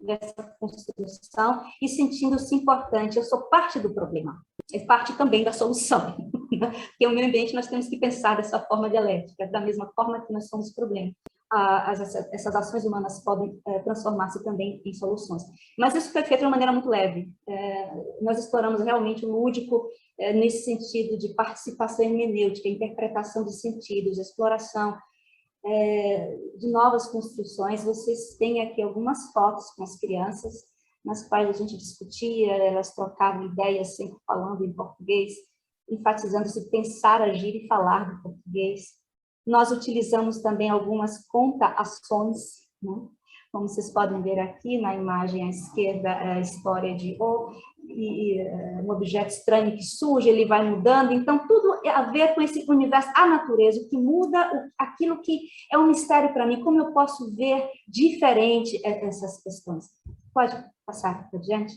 nessa construção e sentindo-se importante. Eu sou parte do problema, é parte também da solução. Porque o meio ambiente nós temos que pensar dessa forma dialética, da mesma forma que nós somos problema. Essas ações humanas podem transformar-se também em soluções. Mas isso foi feito de uma maneira muito leve. Nós exploramos realmente o lúdico nesse sentido de participação hermenêutica, interpretação de sentidos, exploração de novas construções. Vocês têm aqui algumas fotos com as crianças, nas quais a gente discutia, elas trocavam ideias sempre falando em português, enfatizando-se pensar, agir e falar do português. Nós utilizamos também algumas conta-ações, né? Como vocês podem ver aqui na imagem à esquerda, a história de um objeto estranho que surge, ele vai mudando. Então, tudo é a ver com esse universo, a natureza, o que muda, aquilo que é um mistério para mim, como eu posso ver diferente essas questões. Pode passar adiante?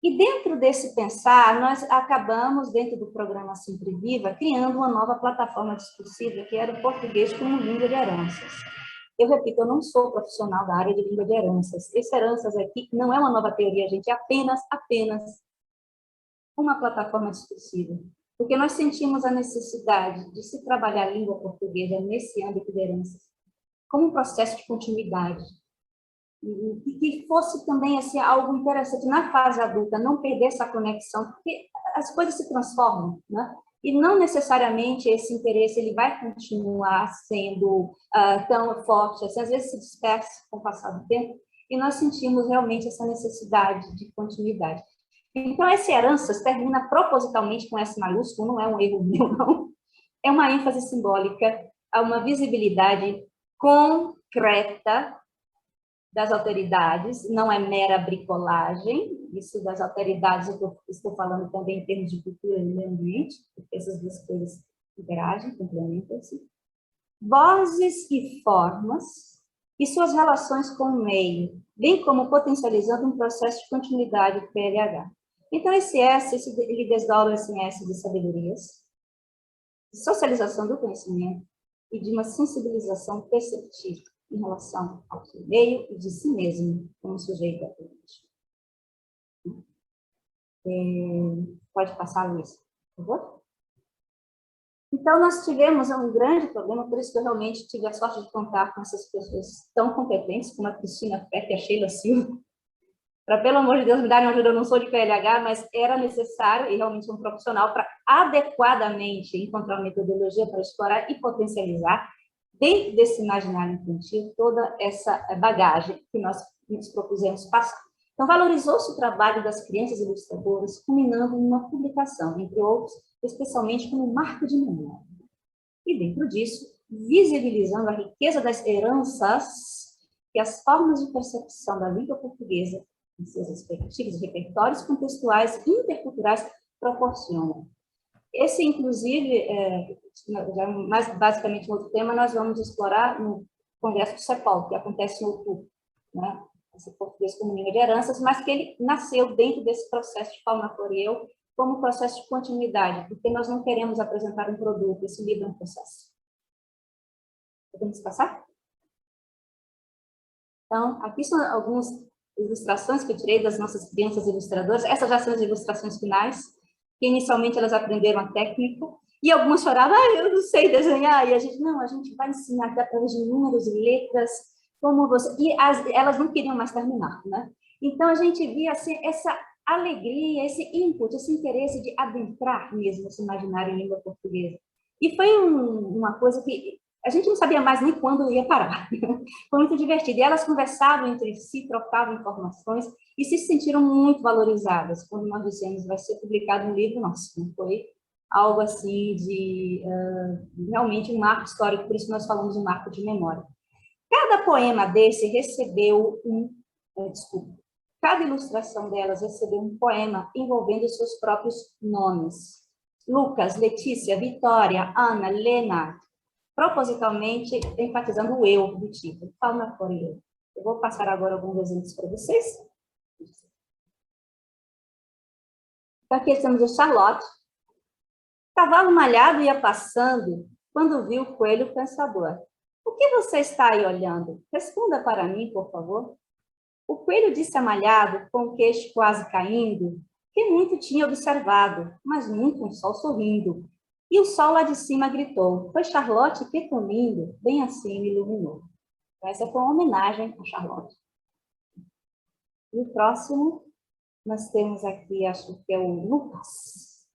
E dentro desse pensar, nós acabamos, dentro do programa Sempre Viva, criando uma nova plataforma discursiva, que era o português como língua de heranças. Eu repito, eu não sou profissional da área de língua de heranças. Esse heranças aqui não é uma nova teoria, gente, é apenas uma plataforma discursiva. Porque nós sentimos a necessidade de se trabalhar a língua portuguesa nesse âmbito de heranças como um processo de continuidade. E que fosse também assim, algo interessante na fase adulta, não perder essa conexão, porque as coisas se transformam, né? E não necessariamente esse interesse ele vai continuar sendo tão forte, assim, às vezes se dispersa com o passar do tempo, e nós sentimos realmente essa necessidade de continuidade. Então, esse heranças termina propositalmente com S maiúsculo, não é um erro meu, não. É uma ênfase simbólica, a uma visibilidade concreta das alteridades, não é mera bricolagem, isso das alteridades eu estou falando também em termos de cultura e meio ambiente, porque essas duas coisas interagem, complementam-se. Vozes e formas e suas relações com o meio, bem como potencializando um processo de continuidade do PLH. Então, esse S, ele desdobra-se em S de sabedorias, de socialização do conhecimento e de uma sensibilização perceptiva em relação ao seu meio e de si mesmo, como sujeito atuante. Pode passar, Luiz, por favor? Então, nós tivemos um grande problema, por isso que eu realmente tive a sorte de contar com essas pessoas tão competentes, como a Cristina Peck e a Sheila Silva, para, pelo amor de Deus, me darem uma ajuda. Eu não sou de PLH, mas era necessário, e realmente um profissional, para adequadamente encontrar uma metodologia para explorar e potencializar, dentro desse imaginário infantil, toda essa bagagem que nós nos propusemos passar. Então, valorizou-se o trabalho das crianças ilustradoras, culminando em uma publicação, entre outros, especialmente como marco de memória. E, dentro disso, visibilizando a riqueza das heranças que as formas de percepção da língua portuguesa, em seus respectivos repertórios contextuais e interculturais, proporcionam. Esse, inclusive, já mais basicamente um outro tema, nós vamos explorar no Congresso do CEPOL, que acontece em outubro, né? Esse português como língua de heranças, mas que ele nasceu dentro desse processo de Fauna Florieu como processo de continuidade, porque nós não queremos apresentar um produto, esse livro é um processo. Podemos passar? Então, aqui são algumas ilustrações que eu tirei das nossas crianças ilustradoras. Essas já são as ilustrações finais, que inicialmente elas aprenderam a técnica, e algumas choravam, eu não sei desenhar, e a gente vai ensinar através de números e letras, como você... E elas não queriam mais terminar, né? Então, a gente via assim, essa alegria, esse input, esse interesse de adentrar mesmo esse imaginário em língua portuguesa. E foi uma coisa que a gente não sabia mais nem quando ia parar. Foi muito divertido. E elas conversavam entre si, trocavam informações e se sentiram muito valorizadas. Quando nós dissemos, vai ser publicado um livro, nossa, não foi algo assim de realmente um marco histórico, por isso nós falamos um marco de memória. Cada poema desse recebeu cada ilustração delas recebeu um poema envolvendo seus próprios nomes. Lucas, Letícia, Vitória, Ana, Lena, propositalmente enfatizando o eu do título, Fauna Florieu. Eu vou passar agora alguns exemplos para vocês. Aqui temos a Charlotte. Cavalo malhado ia passando quando viu o coelho pensador. O que você está aí olhando? Responda para mim, por favor. O coelho disse a Malhado, com o queixo quase caindo, que muito tinha observado, mas nunca um sol sorrindo. E o sol lá de cima gritou, foi Charlotte que tão lindo, bem assim me iluminou. Essa foi uma homenagem a Charlotte. E o próximo, nós temos aqui, acho que é o Lucas.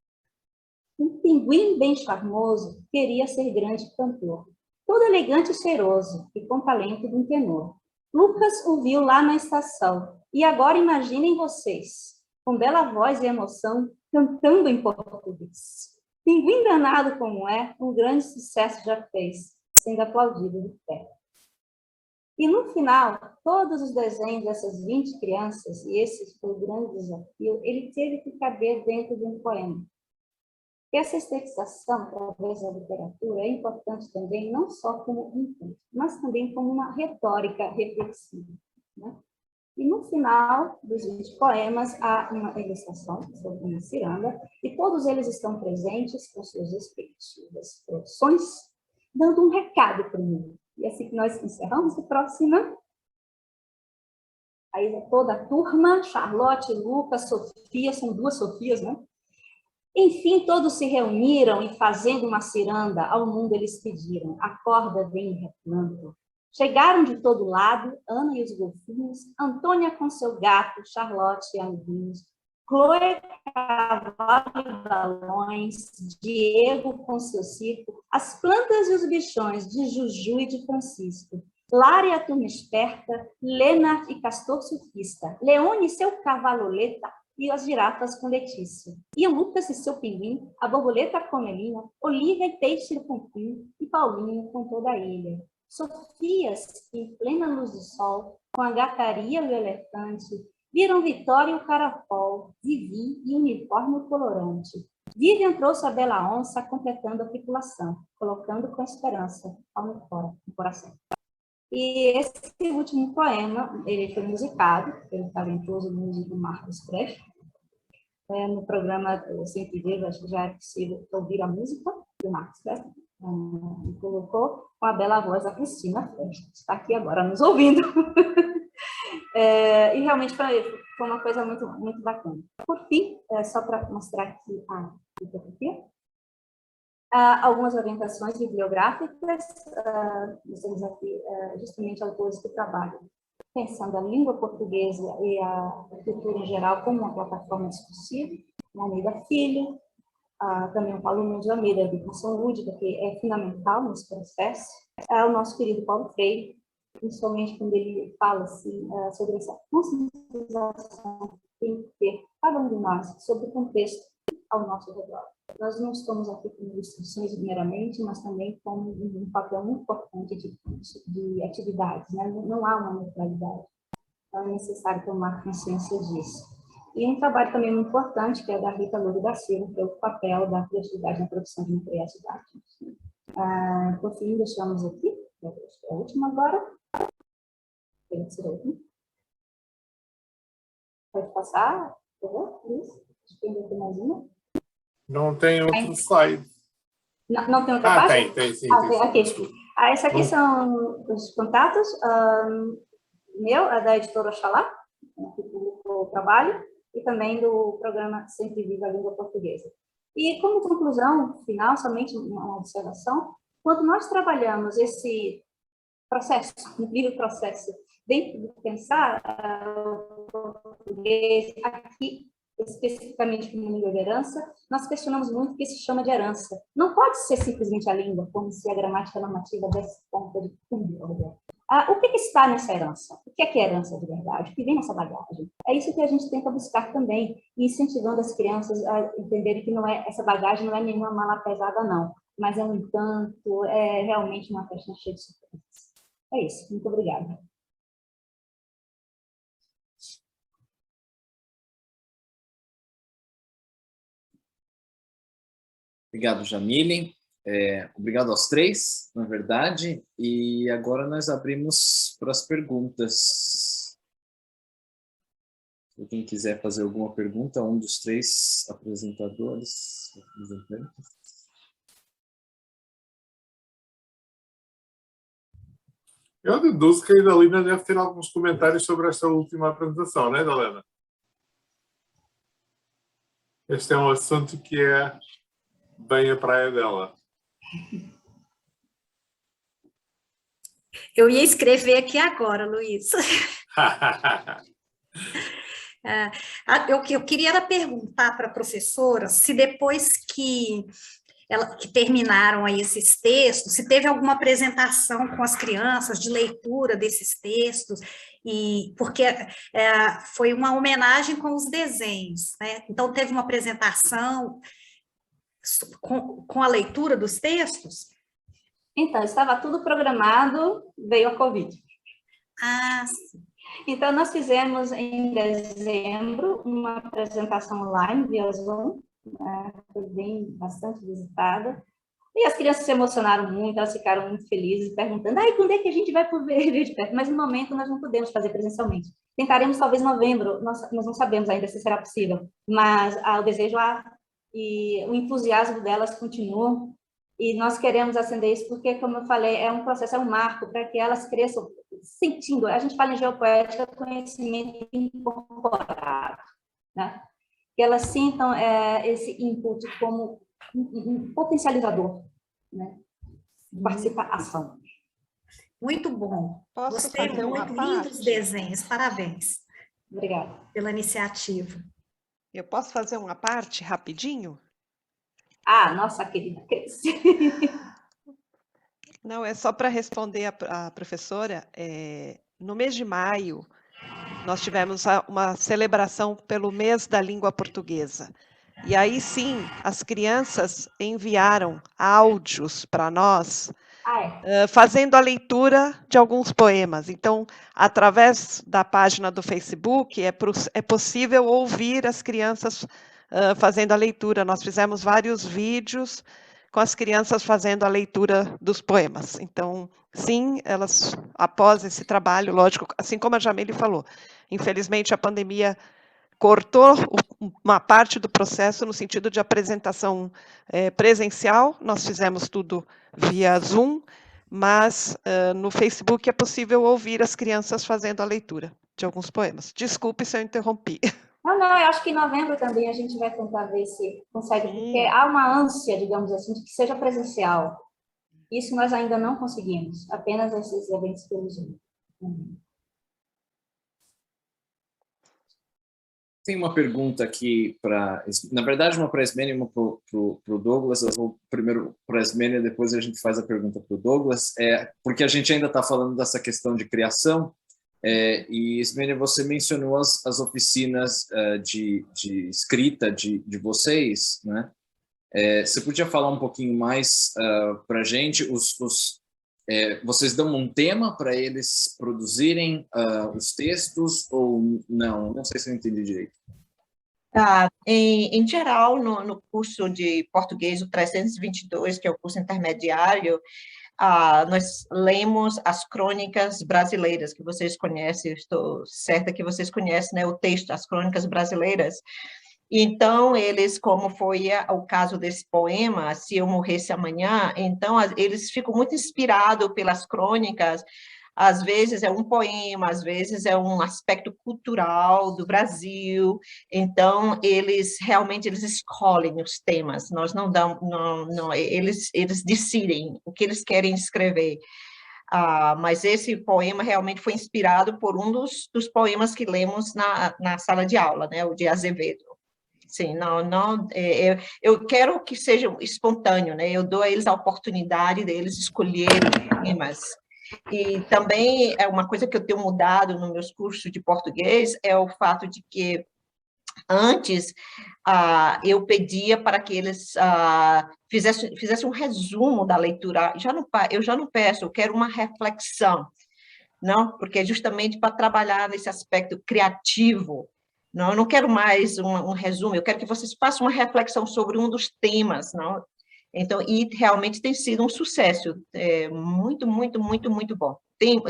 Um pinguim bem charmoso queria ser grande cantor, todo elegante e cheiroso, e com talento de um tenor. Lucas o viu lá na estação, e agora imaginem vocês, com bela voz e emoção, cantando em português. Pinguim danado como é, um grande sucesso já fez, sendo aplaudido de pé. E no final, todos os desenhos dessas 20 crianças, e esse foi o grande desafio, ele teve que caber dentro de um poema. E essa estetização, através da literatura, é importante também, não só como input, mas também como uma retórica reflexiva, né? E no final dos 20 poemas, há uma ilustração sobre uma ciranda, e todos eles estão presentes com suas respectivas produções, dando um recado para o mundo. E assim que nós encerramos, a próxima. Aí é toda a turma, Charlotte, Lucas, Sofia, são 2 Sofias, né? Enfim, todos se reuniram e, fazendo uma ciranda, ao mundo eles pediram, a corda vem replando. Chegaram de todo lado, Ana e os golfinhos, Antônia com seu gato, Charlotte e amiguinhos, Chloe, cavalo e balões, Diego com seu circo, as plantas e os bichões de Juju e de Francisco, Lara e a turma esperta, Lena e Castor surfista, Leone e seu cavaloleta, e as girafas com Letícia, e o Lucas e seu pinguim, a borboleta com Melina, Olivia e Peixe com Pim, e Paulinho com toda a ilha. Sofias, em plena luz do sol, com a gataria e o elefante, viram Vitória e o caracol, Vivi e o uniforme colorante. Vivian trouxe a bela onça, completando a articulação, colocando com esperança, palmo fora, no coração. E esse último poema, ele foi musicado pelo talentoso músico Marcos Creche. No programa Sempre Vivo, acho que já é possível ouvir a música do Marcos Creche. E colocou com a bela voz da Cristina Freixo, que está aqui agora nos ouvindo. E realmente foi uma coisa muito, muito bacana. Por fim, só para mostrar aqui a bibliografia, algumas orientações bibliográficas. Nós temos aqui justamente autores que trabalham pensando a língua portuguesa e a cultura em geral como uma plataforma discursiva. O Almeida Filho, também o Paulo Nunes de Almeida, da educação lúdica, que é fundamental nesse processo. O nosso querido Paulo Freire, principalmente quando ele fala assim, sobre essa conscientização que tem que ter cada um de nós sobre o contexto ao nosso redor. Nós não estamos aqui com instruções meramente, mas também com um papel muito importante de atividades, né? Não há uma neutralidade, então é necessário tomar consciência disso. E um trabalho também muito importante, que é da Rita Louro da Silva, que é o papel da criatividade na produção de materiais didáticos. Por fim, deixamos aqui, a última agora. Pode passar, por favor? Isso. Acho que ainda tem mais uma. Não tem outro slide. Não tem outra página? Tem, sim. Aqui. Esse aqui são os contatos, da editora Oxalá, que publicou o trabalho, e também do programa Sempre Viva a Língua Portuguesa. E como conclusão final, somente uma observação, quando nós trabalhamos esse processo, incrível processo, dentro de pensar o português aqui, especificamente como língua de herança, nós questionamos muito o que se chama de herança. Não pode ser simplesmente a língua, como se a gramática normativa desse conta de tudo. O que está nessa herança? O que é herança de verdade? O que vem nessa bagagem? É isso que a gente tenta buscar também, incentivando as crianças a entenderem que essa bagagem não é nenhuma mala pesada, não, mas é um encanto, é realmente uma festa cheia de surpresas. É isso. Muito obrigada. Obrigado, Jamile. Obrigado aos três, na verdade. E agora nós abrimos para as perguntas. Se quem quiser fazer alguma pergunta, um dos três apresentadores. Eu deduzo que a Idalina deve ter alguns comentários sobre esta última apresentação, não é, Idalina? Este é um assunto que é bem a praia dela. Eu ia escrever aqui agora, Luiz. Eu queria era perguntar para a professora se depois que terminaram aí esses textos, se teve alguma apresentação com as crianças de leitura desses textos, porque foi uma homenagem com os desenhos, né? Então teve uma apresentação com a leitura dos textos? Então, estava tudo programado, veio a Covid. Sim. Então, nós fizemos em dezembro uma apresentação online via Zoom, foi bastante visitada, e as crianças se emocionaram muito, elas ficaram muito felizes, perguntando, quando é que a gente vai poder ver de perto? Mas no momento nós não podemos fazer presencialmente. Tentaremos talvez em novembro, nós não sabemos ainda se será possível, mas o desejo e o entusiasmo delas continua, e nós queremos acender isso porque, como eu falei, é um processo, é um marco para que elas cresçam sentindo, a gente fala em geopoética, conhecimento incorporado, né? Que elas sintam esse input como um potencializador, né? Participação. Muito bom. Gostei muito, lindos desenhos, parabéns. Obrigada. Pela iniciativa. Eu posso fazer uma parte rapidinho? Nossa querida. Não, é só para responder a professora. No mês de maio, nós tivemos uma celebração pelo mês da língua portuguesa. E aí, sim, as crianças enviaram áudios para nós, fazendo a leitura de alguns poemas. Então, através da página do Facebook, é possível ouvir as crianças fazendo a leitura. Nós fizemos vários vídeos com as crianças fazendo a leitura dos poemas. Então, sim, elas, após esse trabalho, lógico, assim como a Jamile falou, infelizmente a pandemia cortou uma parte do processo no sentido de apresentação presencial, nós fizemos tudo via Zoom, mas no Facebook é possível ouvir as crianças fazendo a leitura de alguns poemas. Desculpe se eu interrompi. Não, eu acho que em novembro também a gente vai tentar ver se consegue, porque há uma ânsia, digamos assim, de que seja presencial. Isso nós ainda não conseguimos, apenas esses eventos pelo Zoom. Tem uma pergunta aqui para... Na verdade, uma para a Ismênia e uma para o Douglas. Eu vou primeiro para a Ismênia, depois a gente faz a pergunta para o Douglas. Porque a gente ainda está falando dessa questão de criação. E, Ismênia, você mencionou as oficinas de escrita de vocês, né? Você podia falar um pouquinho mais para a gente? Vocês dão um tema para eles produzirem os textos ou não? Não sei se eu entendi direito. Em geral, no curso de português, o 322, que é o curso intermediário, nós lemos as crônicas brasileiras, que vocês conhecem, estou certa que vocês conhecem, né, o texto, as crônicas brasileiras. Então, eles, como foi o caso desse poema, Se Eu Morresse Amanhã, então, eles ficam muito inspirados pelas crônicas. Às vezes é um poema, às vezes é um aspecto cultural do Brasil. Então, eles escolhem os temas, nós não damos, eles decidem o que eles querem escrever. Mas esse poema realmente foi inspirado por um dos poemas que lemos na sala de aula, né, o de Azevedo. Sim, eu quero que seja espontâneo, né? Eu dou a eles a oportunidade deles escolherem temas. E também é uma coisa que eu tenho mudado nos meus cursos de português, é o fato de que antes eu pedia para que eles fizessem um resumo da leitura. Eu já não peço, eu quero uma reflexão, não? Porque é justamente para trabalhar nesse aspecto criativo. Não, eu não quero mais um resumo, eu quero que vocês façam uma reflexão sobre um dos temas, não? Então, e realmente tem sido um sucesso, muito, muito, muito, muito bom. Tem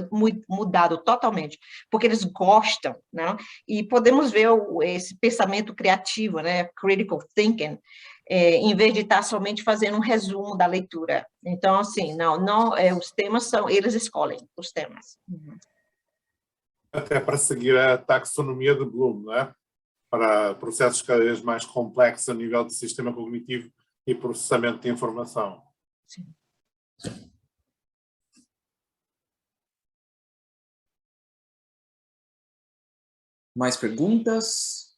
mudado totalmente, porque eles gostam, não? E podemos ver esse pensamento criativo, né? Critical thinking, em vez de estar somente fazendo um resumo da leitura. Então, assim, os temas eles escolhem os temas. Até para seguir a taxonomia de Bloom, não é? Para processos cada vez mais complexos a nível de sistema cognitivo e processamento de informação. Sim. Mais perguntas?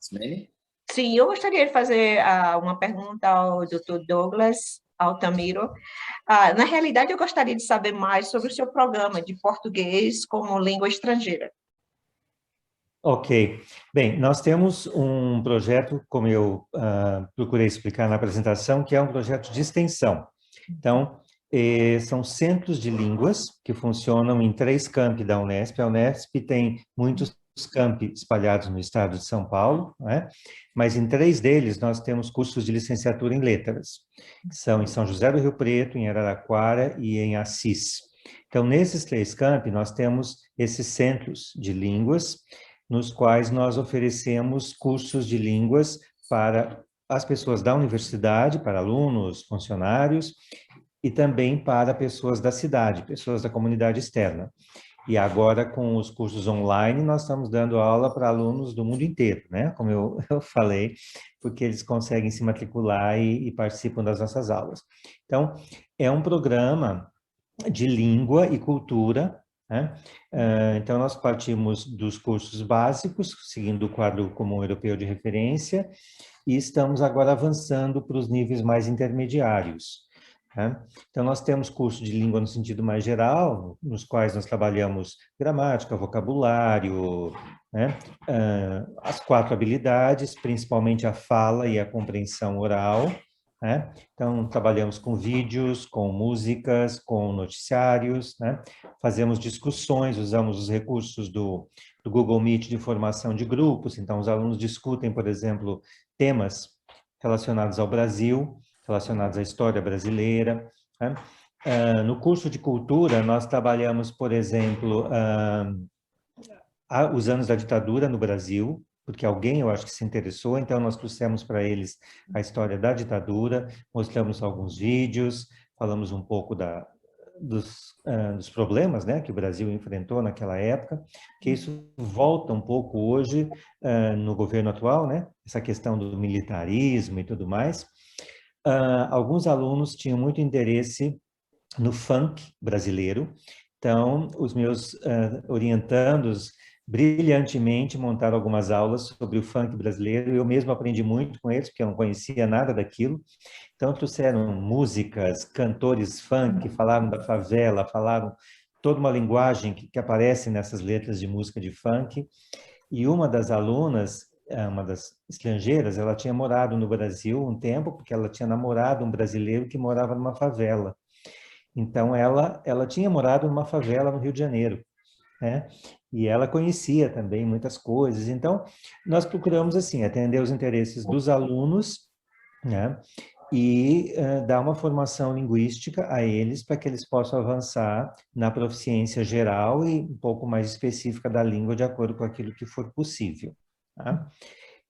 Ismênia? Sim, eu gostaria de fazer uma pergunta ao Dr. Douglas Altamiro. Na realidade, eu gostaria de saber mais sobre o seu programa de português como língua estrangeira. Ok. Bem, nós temos um projeto, como eu procurei explicar na apresentação, que é um projeto de extensão. Então, são centros de línguas que funcionam em 3 campi da Unesp. A Unesp tem muitos campi espalhados no estado de São Paulo, né? Mas em 3 deles nós temos cursos de licenciatura em letras, que são em São José do Rio Preto, em Araraquara e em Assis. Então, nesses 3 campi, nós temos esses centros de línguas, nos quais nós oferecemos cursos de línguas para as pessoas da universidade, para alunos, funcionários, e também para pessoas da cidade, pessoas da comunidade externa. E agora, com os cursos online, nós estamos dando aula para alunos do mundo inteiro, né? Como eu falei, porque eles conseguem se matricular e participam das nossas aulas. Então, é um programa de língua e cultura, né? Então, nós partimos dos cursos básicos, seguindo o quadro comum europeu de referência, e estamos agora avançando para os níveis mais intermediários. Então, nós temos curso de língua no sentido mais geral, nos quais nós trabalhamos gramática, vocabulário, né? As 4 habilidades, principalmente a fala e a compreensão oral, né? Então, trabalhamos com vídeos, com músicas, com noticiários, né? Fazemos discussões, usamos os recursos do Google Meet de formação de grupos. Então, os alunos discutem, por exemplo, temas relacionados ao Brasil, relacionados à história brasileira, né? No curso de cultura, nós trabalhamos, por exemplo, os anos da ditadura no Brasil, porque alguém, eu acho que se interessou, então nós trouxemos para eles a história da ditadura, mostramos alguns vídeos, falamos um pouco dos problemas, né, que o Brasil enfrentou naquela época, que isso volta um pouco hoje no governo atual, né, essa questão do militarismo e tudo mais. Alguns alunos tinham muito interesse no funk brasileiro, então os meus orientandos brilhantemente montaram algumas aulas sobre o funk brasileiro. Eu mesmo aprendi muito com eles, porque eu não conhecia nada daquilo. Então, trouxeram músicas, cantores funk, falaram da favela, falaram toda uma linguagem que aparece nessas letras de música de funk. E uma das alunas, uma das estrangeiras, ela tinha morado no Brasil um tempo, porque ela tinha namorado um brasileiro que morava numa favela. Então, ela tinha morado numa favela no Rio de Janeiro, né? E ela conhecia também muitas coisas. Então, nós procuramos, assim, atender os interesses dos alunos, né? E dar uma formação linguística a eles para que eles possam avançar na proficiência geral e um pouco mais específica da língua, de acordo com aquilo que for possível, tá?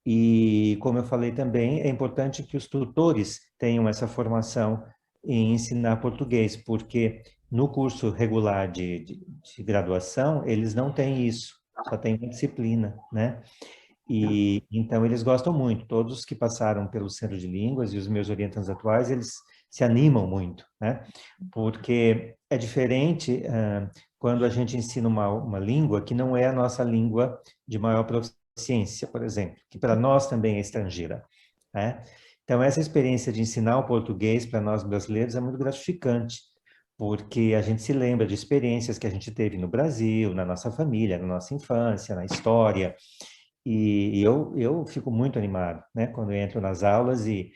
E, como eu falei também, é importante que os tutores tenham essa formação em ensinar português, porque no curso regular de graduação, eles não têm isso, só tem uma disciplina, né? E então eles gostam muito, todos os que passaram pelo Centro de Línguas e os meus orientandos atuais, eles se animam muito, né? Porque é diferente quando a gente ensina uma língua que não é a nossa língua de maior proficiência, por exemplo, que para nós também é estrangeira, né? Então, essa experiência de ensinar o português para nós brasileiros é muito gratificante, porque a gente se lembra de experiências que a gente teve no Brasil, na nossa família, na nossa infância, na história, e eu fico muito animado, né, quando eu entro nas aulas e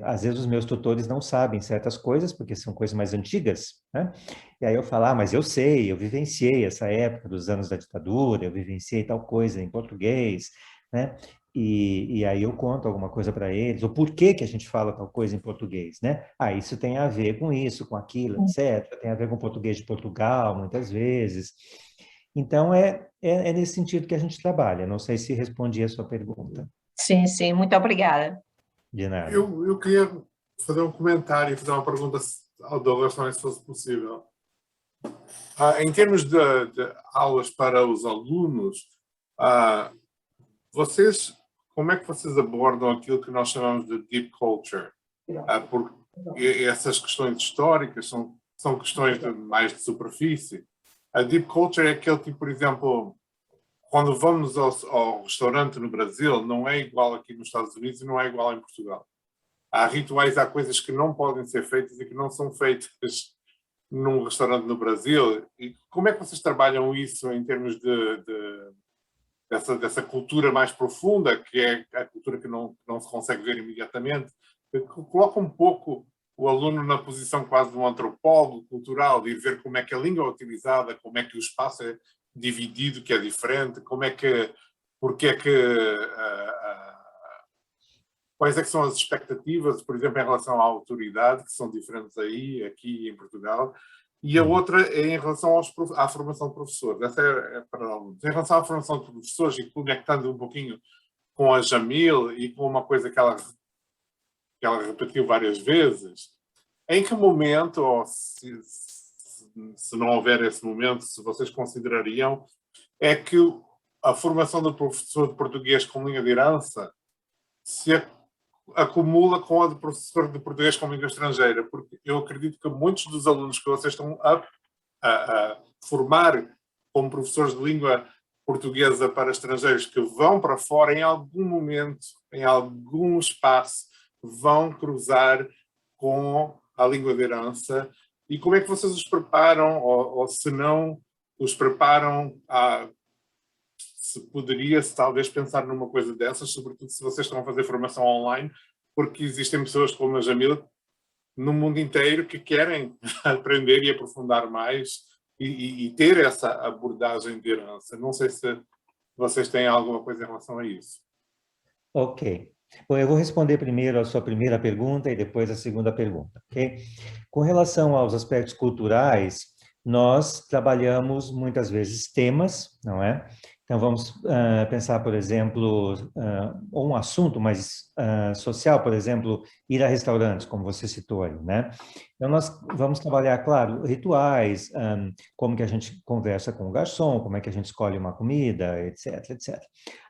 às vezes os meus tutores não sabem certas coisas, porque são coisas mais antigas, né? E aí eu falo, mas eu sei, eu vivenciei essa época dos anos da ditadura, eu vivenciei tal coisa em português, né? E aí eu conto alguma coisa para eles, o porquê que a gente fala tal coisa em português, né? Ah, isso tem a ver com isso, com aquilo, etc. Tem a ver com o português de Portugal, muitas vezes. Então, é nesse sentido que a gente trabalha. Não sei se respondi a sua pergunta. Sim, sim, muito obrigada. De nada. Eu queria fazer um comentário e fazer uma pergunta ao Douglas, também, se fosse possível. Em termos de aulas para os alunos, como é que vocês abordam aquilo que nós chamamos de deep culture? Porque essas questões históricas são questões mais de superfície. A deep culture é aquele tipo, por exemplo, quando vamos ao restaurante no Brasil, não é igual aqui nos Estados Unidos e não é igual em Portugal. Há rituais, há coisas que não podem ser feitas e que não são feitas num restaurante no Brasil. E como é que vocês trabalham isso em termos dessa cultura mais profunda, que é a cultura que não se consegue ver imediatamente? Coloca um pouco o aluno na posição quase de um antropólogo cultural, de ir ver como é que a língua é utilizada, como é que o espaço é dividido, que é diferente, quais é que são as expectativas, por exemplo, em relação à autoridade, que são diferentes aqui em Portugal, e a outra é em relação à formação de professores. Essa é para alunos. Em relação à formação de professores, e conectando um pouquinho com a Jamil e com uma coisa que ela repetiu várias vezes, em que momento, ou se não houver esse momento, se vocês considerariam, é que a formação do professor de português com língua de herança se acumula com a do professor de português com língua estrangeira? Porque eu acredito que muitos dos alunos que vocês estão a formar como professores de língua portuguesa para estrangeiros que vão para fora, em algum momento, em algum espaço, vão cruzar com a língua de herança. E como é que vocês os preparam, ou se não os preparam, se poderia-se talvez pensar numa coisa dessas, sobretudo se vocês estão a fazer formação online, porque existem pessoas como a Jamila no mundo inteiro que querem aprender e aprofundar mais e ter essa abordagem de herança. Não sei se vocês têm alguma coisa em relação a isso. Ok. Bom, eu vou responder primeiro a sua primeira pergunta e depois a segunda pergunta, ok? Com relação aos aspectos culturais, nós trabalhamos muitas vezes temas, não é? Então, vamos pensar, por exemplo, um assunto mais social, por exemplo, ir a restaurantes, como você citou aí, né? Então, nós vamos trabalhar, claro, rituais, como que a gente conversa com o garçom, como é que a gente escolhe uma comida, etc, etc.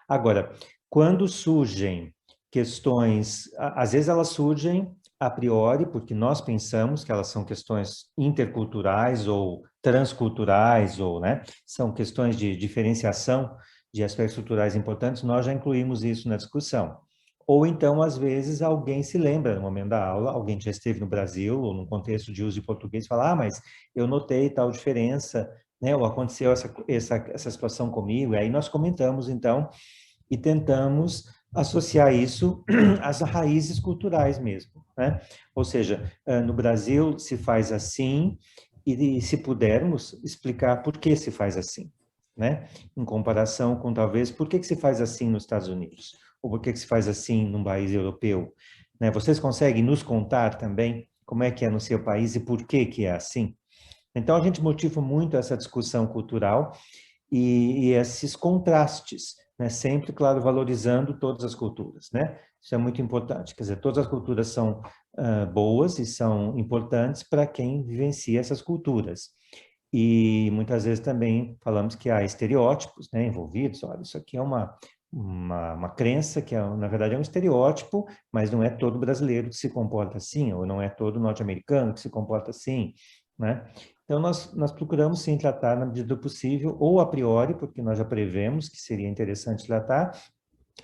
Agora, quando surgem questões, às vezes elas surgem a priori, porque nós pensamos que elas são questões interculturais ou transculturais, ou, né, são questões de diferenciação de aspectos culturais importantes, nós já incluímos isso na discussão. Ou então, às vezes, alguém se lembra, no momento da aula, alguém que já esteve no Brasil, ou no contexto de uso de português, fala, mas eu notei tal diferença, né, ou aconteceu essa situação comigo, e aí nós comentamos, então, e tentamos associar isso às raízes culturais mesmo, né? Ou seja, no Brasil se faz assim e se pudermos explicar por que se faz assim, né? Em comparação com talvez por que se faz assim nos Estados Unidos ou por que se faz assim num país europeu, né? Vocês conseguem nos contar também como é que é no seu país e por que é assim? Então a gente motiva muito essa discussão cultural e esses contrastes, né? Sempre, claro, valorizando todas as culturas, né? Isso é muito importante. Quer dizer, todas as culturas são boas e são importantes para quem vivencia essas culturas. E muitas vezes também falamos que há estereótipos, né, envolvidos. Olha, isso aqui é uma crença que, na verdade, é um estereótipo, mas não é todo brasileiro que se comporta assim, ou não é todo norte-americano que se comporta assim, né? Então, nós procuramos, sim, tratar na medida do possível, ou a priori, porque nós já prevemos que seria interessante tratar,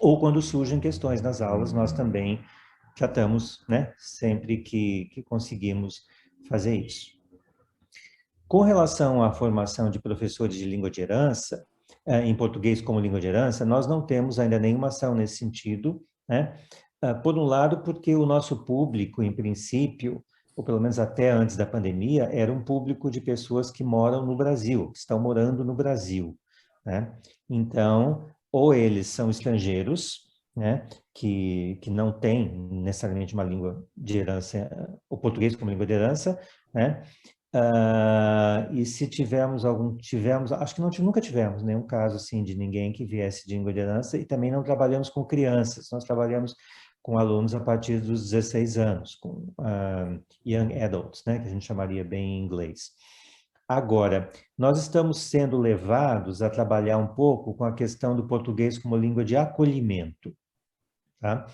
ou quando surgem questões nas aulas, nós também tratamos, né, sempre que conseguimos fazer isso. Com relação à formação de professores de língua de herança, em português como língua de herança, nós não temos ainda nenhuma ação nesse sentido, né? Por um lado, porque o nosso público, em princípio, ou pelo menos até antes da pandemia, era um público de pessoas que moram no Brasil, que estão morando no Brasil, né? Então, ou eles são estrangeiros, né, que não têm necessariamente uma língua de herança, o português como língua de herança, né? E se tivemos, acho que nunca tivemos nenhum caso assim de ninguém que viesse de língua de herança, e também não trabalhamos com crianças, nós trabalhamos com alunos a partir dos 16 anos, com young adults, né, que a gente chamaria bem em inglês. Agora, nós estamos sendo levados a trabalhar um pouco com a questão do português como língua de acolhimento, tá?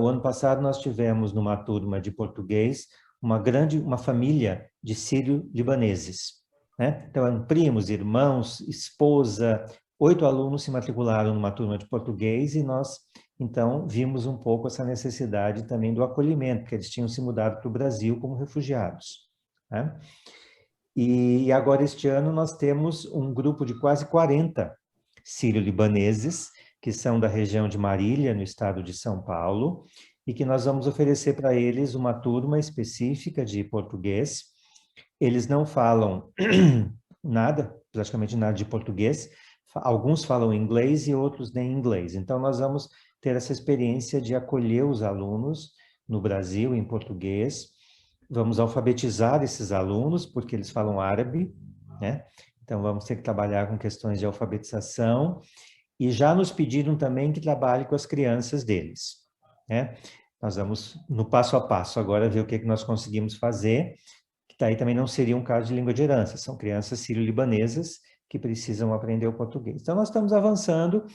O ano passado nós tivemos numa turma de português uma família de sírio-libaneses, né? Então, eram primos, irmãos, esposa, 8 alunos se matricularam numa turma de português e nós, então, vimos um pouco essa necessidade também do acolhimento, porque eles tinham se mudado para o Brasil como refugiados, né? E agora, este ano, nós temos um grupo de quase 40 sírio-libaneses, que são da região de Marília, no estado de São Paulo, e que nós vamos oferecer para eles uma turma específica de português. Eles não falam nada, praticamente nada de português, alguns falam inglês e outros nem inglês. Então, nós vamos ter essa experiência de acolher os alunos no Brasil em português. Vamos alfabetizar esses alunos, porque eles falam árabe, né? Então, vamos ter que trabalhar com questões de alfabetização. E já nos pediram também que trabalhe com as crianças deles, né? Nós vamos, no passo a passo, agora ver o que nós conseguimos fazer, que daí também não seria um caso de língua de herança, são crianças sírio-libanesas que precisam aprender o português. Então, nós estamos avançando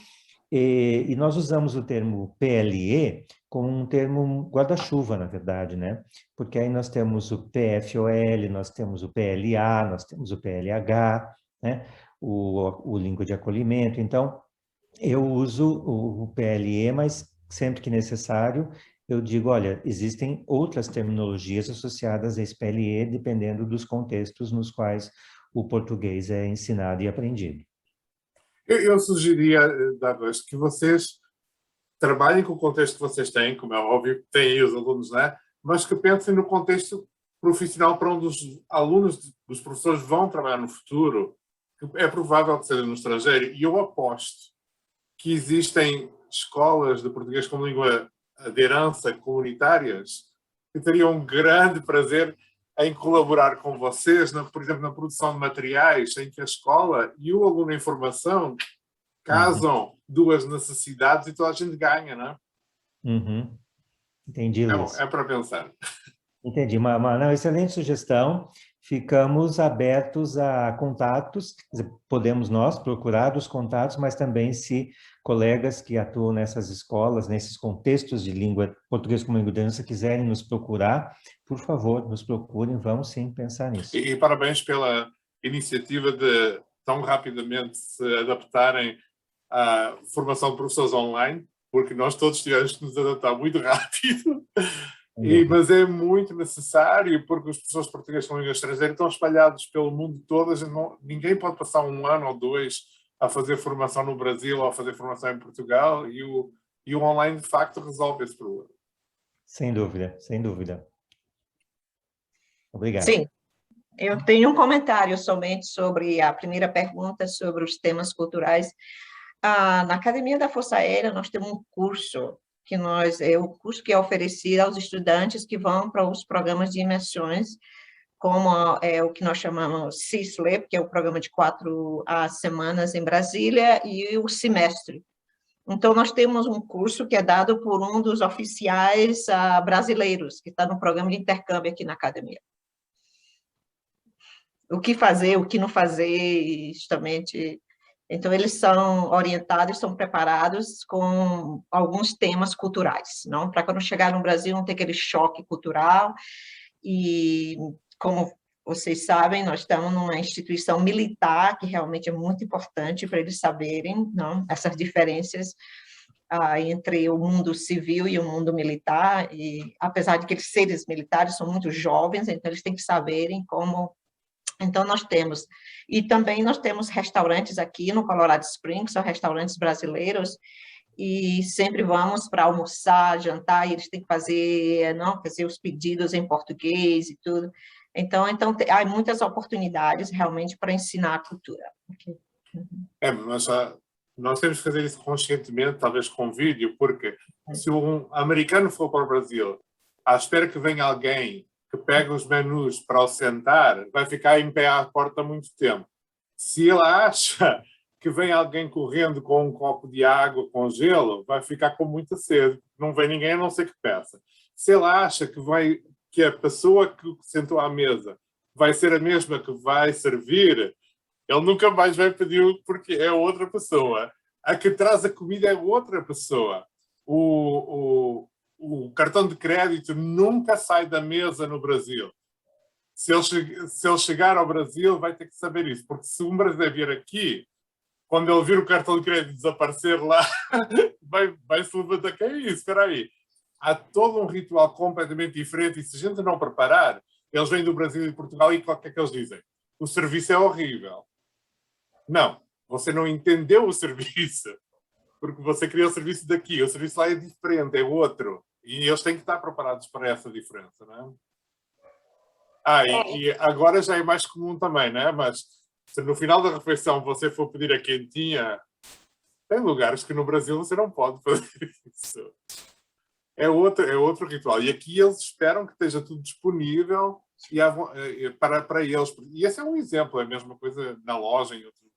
e nós usamos o termo PLE como um termo guarda-chuva, na verdade, né? Porque aí nós temos o PFOL, nós temos o PLA, nós temos o PLH, né? O língua de acolhimento. Então, eu uso o PLE, mas sempre que necessário, eu digo, olha, existem outras terminologias associadas a esse PLE, dependendo dos contextos nos quais o português é ensinado e aprendido. Eu sugeria, Douglas, que vocês trabalhem com o contexto que vocês têm, como é óbvio, têm aí os alunos, né? Mas que pensem no contexto profissional para onde os alunos, os professores vão trabalhar no futuro, que é provável que seja no estrangeiro. E eu aposto que existem escolas de português como língua de herança comunitárias que teriam um grande prazer em colaborar com vocês, por exemplo, na produção de materiais, em que a escola e o aluno em formação casam duas necessidades e toda a gente ganha, não é? Uhum. Entendi, Luiz. É para pensar. Entendi, uma excelente sugestão. Ficamos abertos a contatos, podemos nós procurar os contatos, mas também se colegas que atuam nessas escolas, nesses contextos de língua português como língua de herança quiserem nos procurar, por favor, nos procurem, vamos sim pensar nisso. E parabéns pela iniciativa de tão rapidamente se adaptarem à formação de professores online, porque nós todos tivemos que nos adaptar muito rápido. Mas é muito necessário, porque os professores portugueses com língua estrangeira estão espalhados pelo mundo todo. Ninguém pode passar 1 ano ou 2 a fazer formação no Brasil ou a fazer formação em Portugal, e o online, de facto, resolve esse problema. Sem dúvida, sem dúvida. Obrigado. Sim, eu tenho um comentário somente sobre a primeira pergunta, sobre os temas culturais. Na Academia da Força Aérea, nós temos um curso o curso que é oferecido aos estudantes que vão para os programas de imersões, como o que nós chamamos CISLEP, que é o programa de 4 semanas em Brasília, e o semestre. Então, nós temos um curso que é dado por um dos oficiais brasileiros, que está no programa de intercâmbio aqui na academia. O que fazer, o que não fazer, justamente... Então, eles são orientados, são preparados com alguns temas culturais, não? Para quando chegar no Brasil não ter aquele choque cultural. E, como vocês sabem, nós estamos numa instituição militar, que realmente é muito importante para eles saberem, não? Essas diferenças entre o mundo civil e o mundo militar. E, apesar de que eles seres militares são muito jovens, então eles têm que saberem como... Então, nós temos, e também nós temos restaurantes aqui no Colorado Springs, são restaurantes brasileiros, e sempre vamos para almoçar, jantar, e eles têm que fazer os pedidos em português e tudo. Então há muitas oportunidades realmente para ensinar a cultura. Mas nós temos que fazer isso conscientemente, talvez com vídeo, porque se um americano for para o Brasil, à espera que venha alguém que pega os menus para o sentar, vai ficar em pé à porta muito tempo. Se ele acha que vem alguém correndo com um copo de água com gelo, vai ficar com muita sede. Não vem ninguém a não ser que peça. Se ele acha que a pessoa que sentou à mesa vai ser a mesma que vai servir, ele nunca mais vai pedir, porque é outra pessoa. A que traz a comida é outra pessoa. O cartão de crédito nunca sai da mesa no Brasil. Se ele chegar ao Brasil, vai ter que saber isso. Porque se um brasileiro vier aqui, quando ele vir o cartão de crédito desaparecer lá, vai se levantar. Que é isso? Espera aí. Há todo um ritual completamente diferente, e se a gente não preparar, eles vêm do Brasil e de Portugal, e o que é que eles dizem? O serviço é horrível. Não, você não entendeu o serviço, porque você criou o serviço daqui. O serviço lá é diferente, é outro. E eles têm que estar preparados para essa diferença, não é? E agora já é mais comum também, não é? Mas se no final da refeição você for pedir a quentinha, tem lugares que no Brasil você não pode fazer isso. É outro ritual. E aqui eles esperam que esteja tudo disponível para eles. E esse é um exemplo, é a mesma coisa na loja em outros lugares.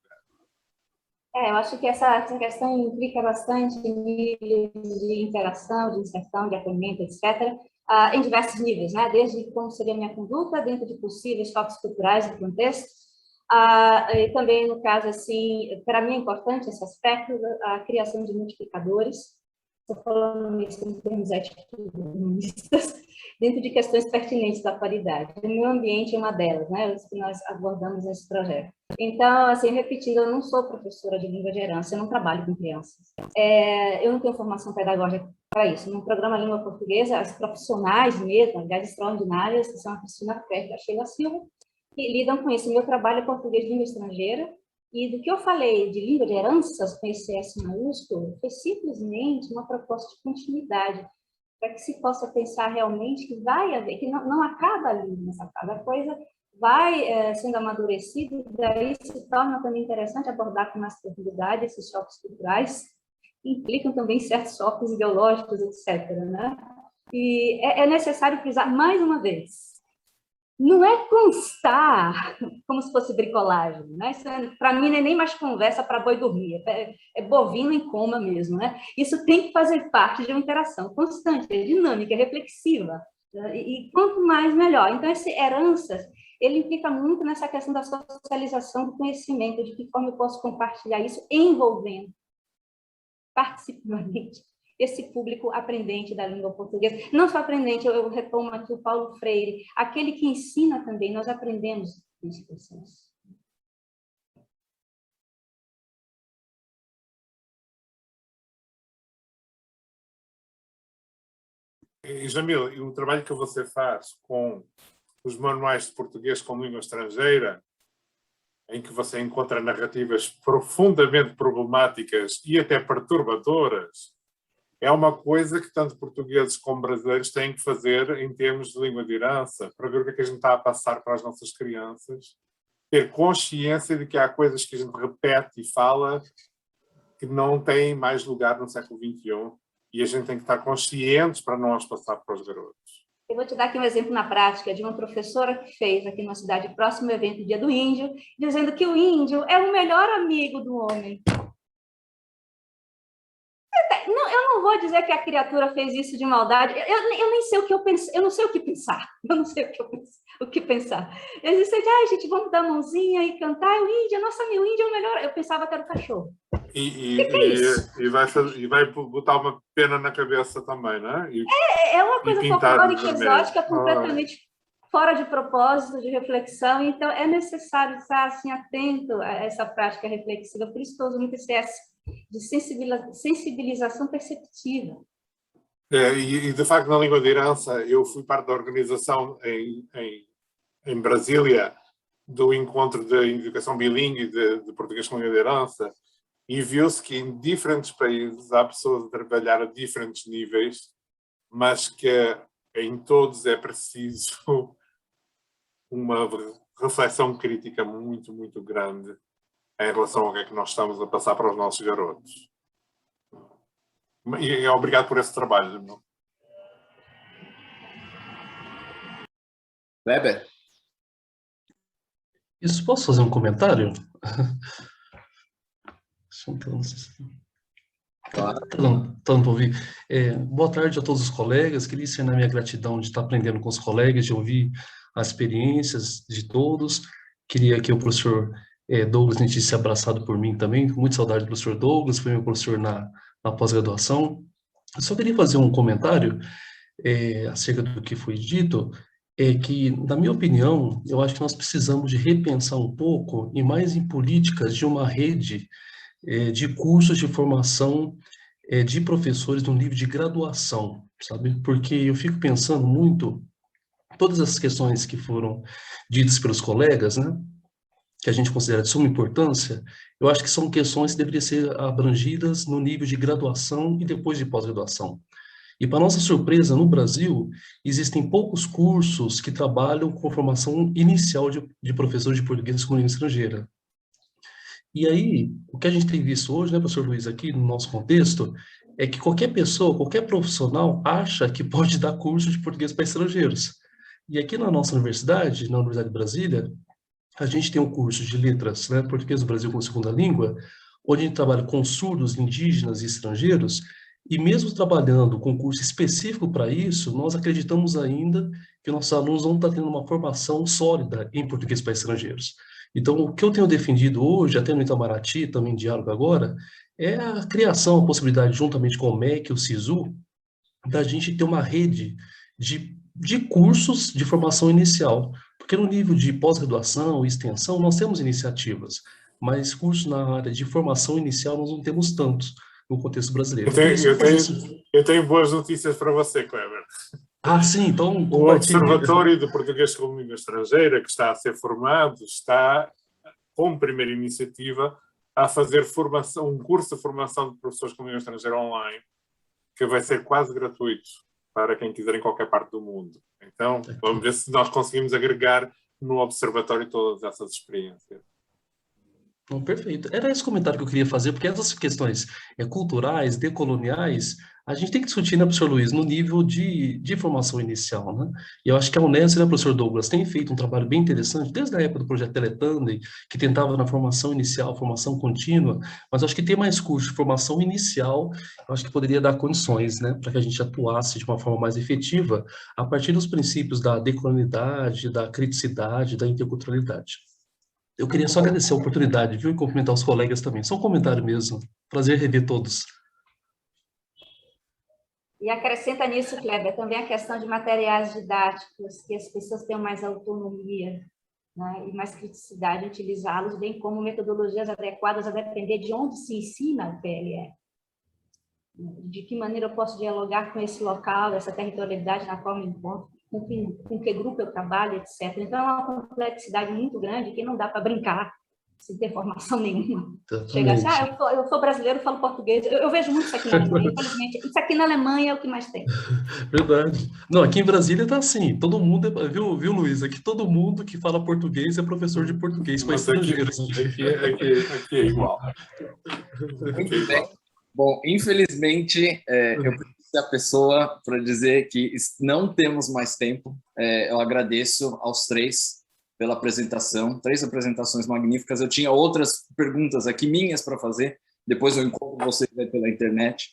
Eu acho que essa questão implica bastante níveis de interação, de inserção, de acolhimento, etc., em diversos níveis, né? Desde como seria a minha conduta dentro de possíveis choques culturais e contextos, e também, no caso, assim, para mim é importante esse aspecto, a criação de multiplicadores. Estou falando isso em termos ético-humanistas, dentro de questões pertinentes da atualidade. O meio ambiente é uma delas, né? Os que nós abordamos nesse projeto. Então, assim, repetindo, eu não sou professora de língua de herança, eu não trabalho com crianças. Eu não tenho formação pedagógica para isso. No programa Língua Portuguesa, as profissionais mesmo, aliás, extraordinárias, que são a Cristina Ferreira e a Sheila Silva, que lidam com isso. Meu trabalho é português de língua estrangeira, E do que eu falei de língua de heranças com esse S maiúsculo, foi simplesmente uma proposta de continuidade, para que se possa pensar realmente que vai haver, que não acaba ali nessa cada coisa, vai sendo amadurecido, e daí se torna também interessante abordar com mais profundidade esses choques culturais, que implicam também certos choques ideológicos, etc., né? E é necessário frisar mais uma vez, não é constar como se fosse bricolagem, né? Para mim não é nem mais conversa para boi dormir, é bovino em coma mesmo, né? Isso tem que fazer parte de uma interação constante, dinâmica, reflexiva, né? E quanto mais melhor. Então esse heranças, ele implica muito nessa questão da socialização do conhecimento, de que forma eu posso compartilhar isso envolvendo participativamente esse público aprendente da língua portuguesa. Não só aprendente, eu retomo aqui o Paulo Freire, aquele que ensina também, nós aprendemos nesse processo. E, Jamil, e o trabalho que você faz com os manuais de português como língua estrangeira, em que você encontra narrativas profundamente problemáticas e até perturbadoras, é uma coisa que tanto portugueses como brasileiros têm que fazer em termos de língua de herança, para ver o que é que a gente está a passar para as nossas crianças, ter consciência de que há coisas que a gente repete e fala que não têm mais lugar no século XXI, e a gente tem que estar conscientes para não as passar para os garotos. Eu vou te dar aqui um exemplo na prática de uma professora que fez aqui numa cidade próxima ao evento Dia do Índio, dizendo que o índio é o melhor amigo do homem. Não, eu não vou dizer que a criatura fez isso de maldade, eu nem sei o que eu penso, eu não sei o que pensar, eu não sei o que pensar. Eles disseram, gente, vamos dar a mãozinha e cantar, o índio, nossa, meu índio é o melhor, eu pensava que era o cachorro. E vai botar uma pena na cabeça também, não é? É uma coisa folclórica, exótica, completamente fora de propósito, de reflexão, então é necessário estar assim, atento a essa prática reflexiva, por isso que eu uso muito esse S de sensibilização perceptiva. E de facto, na língua de herança, eu fui parte da organização em Brasília do encontro de educação bilíngue de português com língua de herança, e viu-se que em diferentes países há pessoas a trabalhar a diferentes níveis, mas que em todos é preciso uma reflexão crítica muito, muito grande em relação ao que é que nós estamos a passar para os nossos garotos. E obrigado por esse trabalho, irmão. Weber? Isso, posso fazer um comentário? Claro. Tá dando para ouvir. Boa tarde a todos os colegas. Queria externar minha gratidão de estar aprendendo com os colegas, de ouvir as experiências de todos. Queria que o professor Douglas sentisse abraçado por mim também. Muito saudade do professor Douglas, foi meu professor na pós-graduação. Eu só queria fazer um comentário acerca do que foi dito, que, na minha opinião, eu acho que nós precisamos de repensar um pouco e mais em políticas de uma rede de cursos de formação de professores no nível de graduação, sabe? Porque eu fico pensando muito, todas as questões que foram ditas pelos colegas, né, que a gente considera de suma importância, eu acho que são questões que deveriam ser abrangidas no nível de graduação e depois de pós-graduação. E, para nossa surpresa, no Brasil, existem poucos cursos que trabalham com formação inicial de professor de português como língua estrangeira. E aí, o que a gente tem visto hoje, né, professor Luiz, aqui no nosso contexto, é que qualquer pessoa, qualquer profissional acha que pode dar curso de português para estrangeiros. E aqui na nossa universidade, na Universidade de Brasília, a gente tem um curso de letras, né, português do Brasil como segunda língua, onde a gente trabalha com surdos, indígenas e estrangeiros, e mesmo trabalhando com curso específico para isso, nós acreditamos ainda que nossos alunos não estão tendo uma formação sólida em português para estrangeiros. Então, o que eu tenho defendido hoje, até no Itamaraty, também em diálogo agora, é a criação, a possibilidade, juntamente com o MEC e o SISU, da gente ter uma rede de cursos de formação inicial. Porque no nível de pós-graduação e extensão, nós temos iniciativas, mas cursos na área de formação inicial nós não temos tantos no contexto brasileiro. Eu tenho boas notícias para você, Kleber. Sim, então... O Observatório de Português como Língua Estrangeira, que está a ser formado, está como primeira iniciativa, a fazer formação, um curso de formação de professores com língua estrangeira online, que vai ser quase gratuito para quem quiser em qualquer parte do mundo. Então, vamos ver se nós conseguimos agregar no observatório todas essas experiências. Perfeito. Era esse comentário que eu queria fazer, porque essas questões culturais, decoloniais, a gente tem que discutir, né, professor Luiz, no nível de formação inicial, né? E eu acho que a Unesp, né, professor Douglas, tem feito um trabalho bem interessante, desde a época do projeto Teletandem, que tentava na formação inicial, formação contínua, mas eu acho que tem mais curso de formação inicial, eu acho que poderia dar condições, né, para que a gente atuasse de uma forma mais efetiva, a partir dos princípios da decolonialidade, da criticidade, da interculturalidade. Eu queria só agradecer a oportunidade, viu, e cumprimentar os colegas também. Só um comentário mesmo. Prazer rever todos. E acrescenta nisso, Kleber, também a questão de materiais didáticos, que as pessoas tenham mais autonomia, né, e mais criticidade em utilizá-los, bem como metodologias adequadas a depender de onde se ensina o PLE. De que maneira eu posso dialogar com esse local, essa territorialidade na qual me encontro, com que grupo eu trabalho, etc. Então, é uma complexidade muito grande que não dá para brincar sem ter formação nenhuma. Chega assim, eu sou brasileiro, falo português. Eu vejo muito isso aqui na Alemanha, infelizmente. Isso aqui na Alemanha é o que mais tem. Verdade. Não, aqui em Brasília tá assim, todo mundo, viu, Luiz? Aqui todo mundo que fala português é professor de português para estrangeiros. Aqui é igual. Muito bem. Bom, infelizmente, eu preciso ser a pessoa para dizer que não temos mais tempo. Eu agradeço aos três pela apresentação, 3 apresentações magníficas. Eu tinha outras perguntas aqui minhas para fazer, depois eu encontro vocês aí pela internet.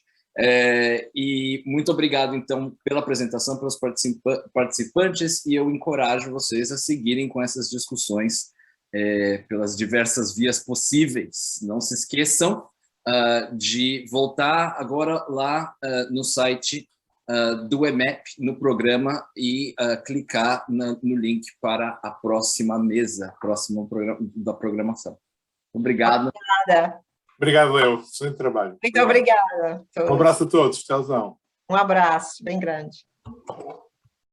E muito obrigado, então, pela apresentação, pelos participantes, e eu encorajo vocês a seguirem com essas discussões pelas diversas vias possíveis. Não se esqueçam de voltar agora lá no site do EMEP, no programa, e clicar no link para a próxima mesa, próximo programa da programação. Obrigado. Obrigada. Obrigado, eu. Excelente trabalho. Muito obrigada. Um abraço a todos. Tchauzão. Um abraço bem grande.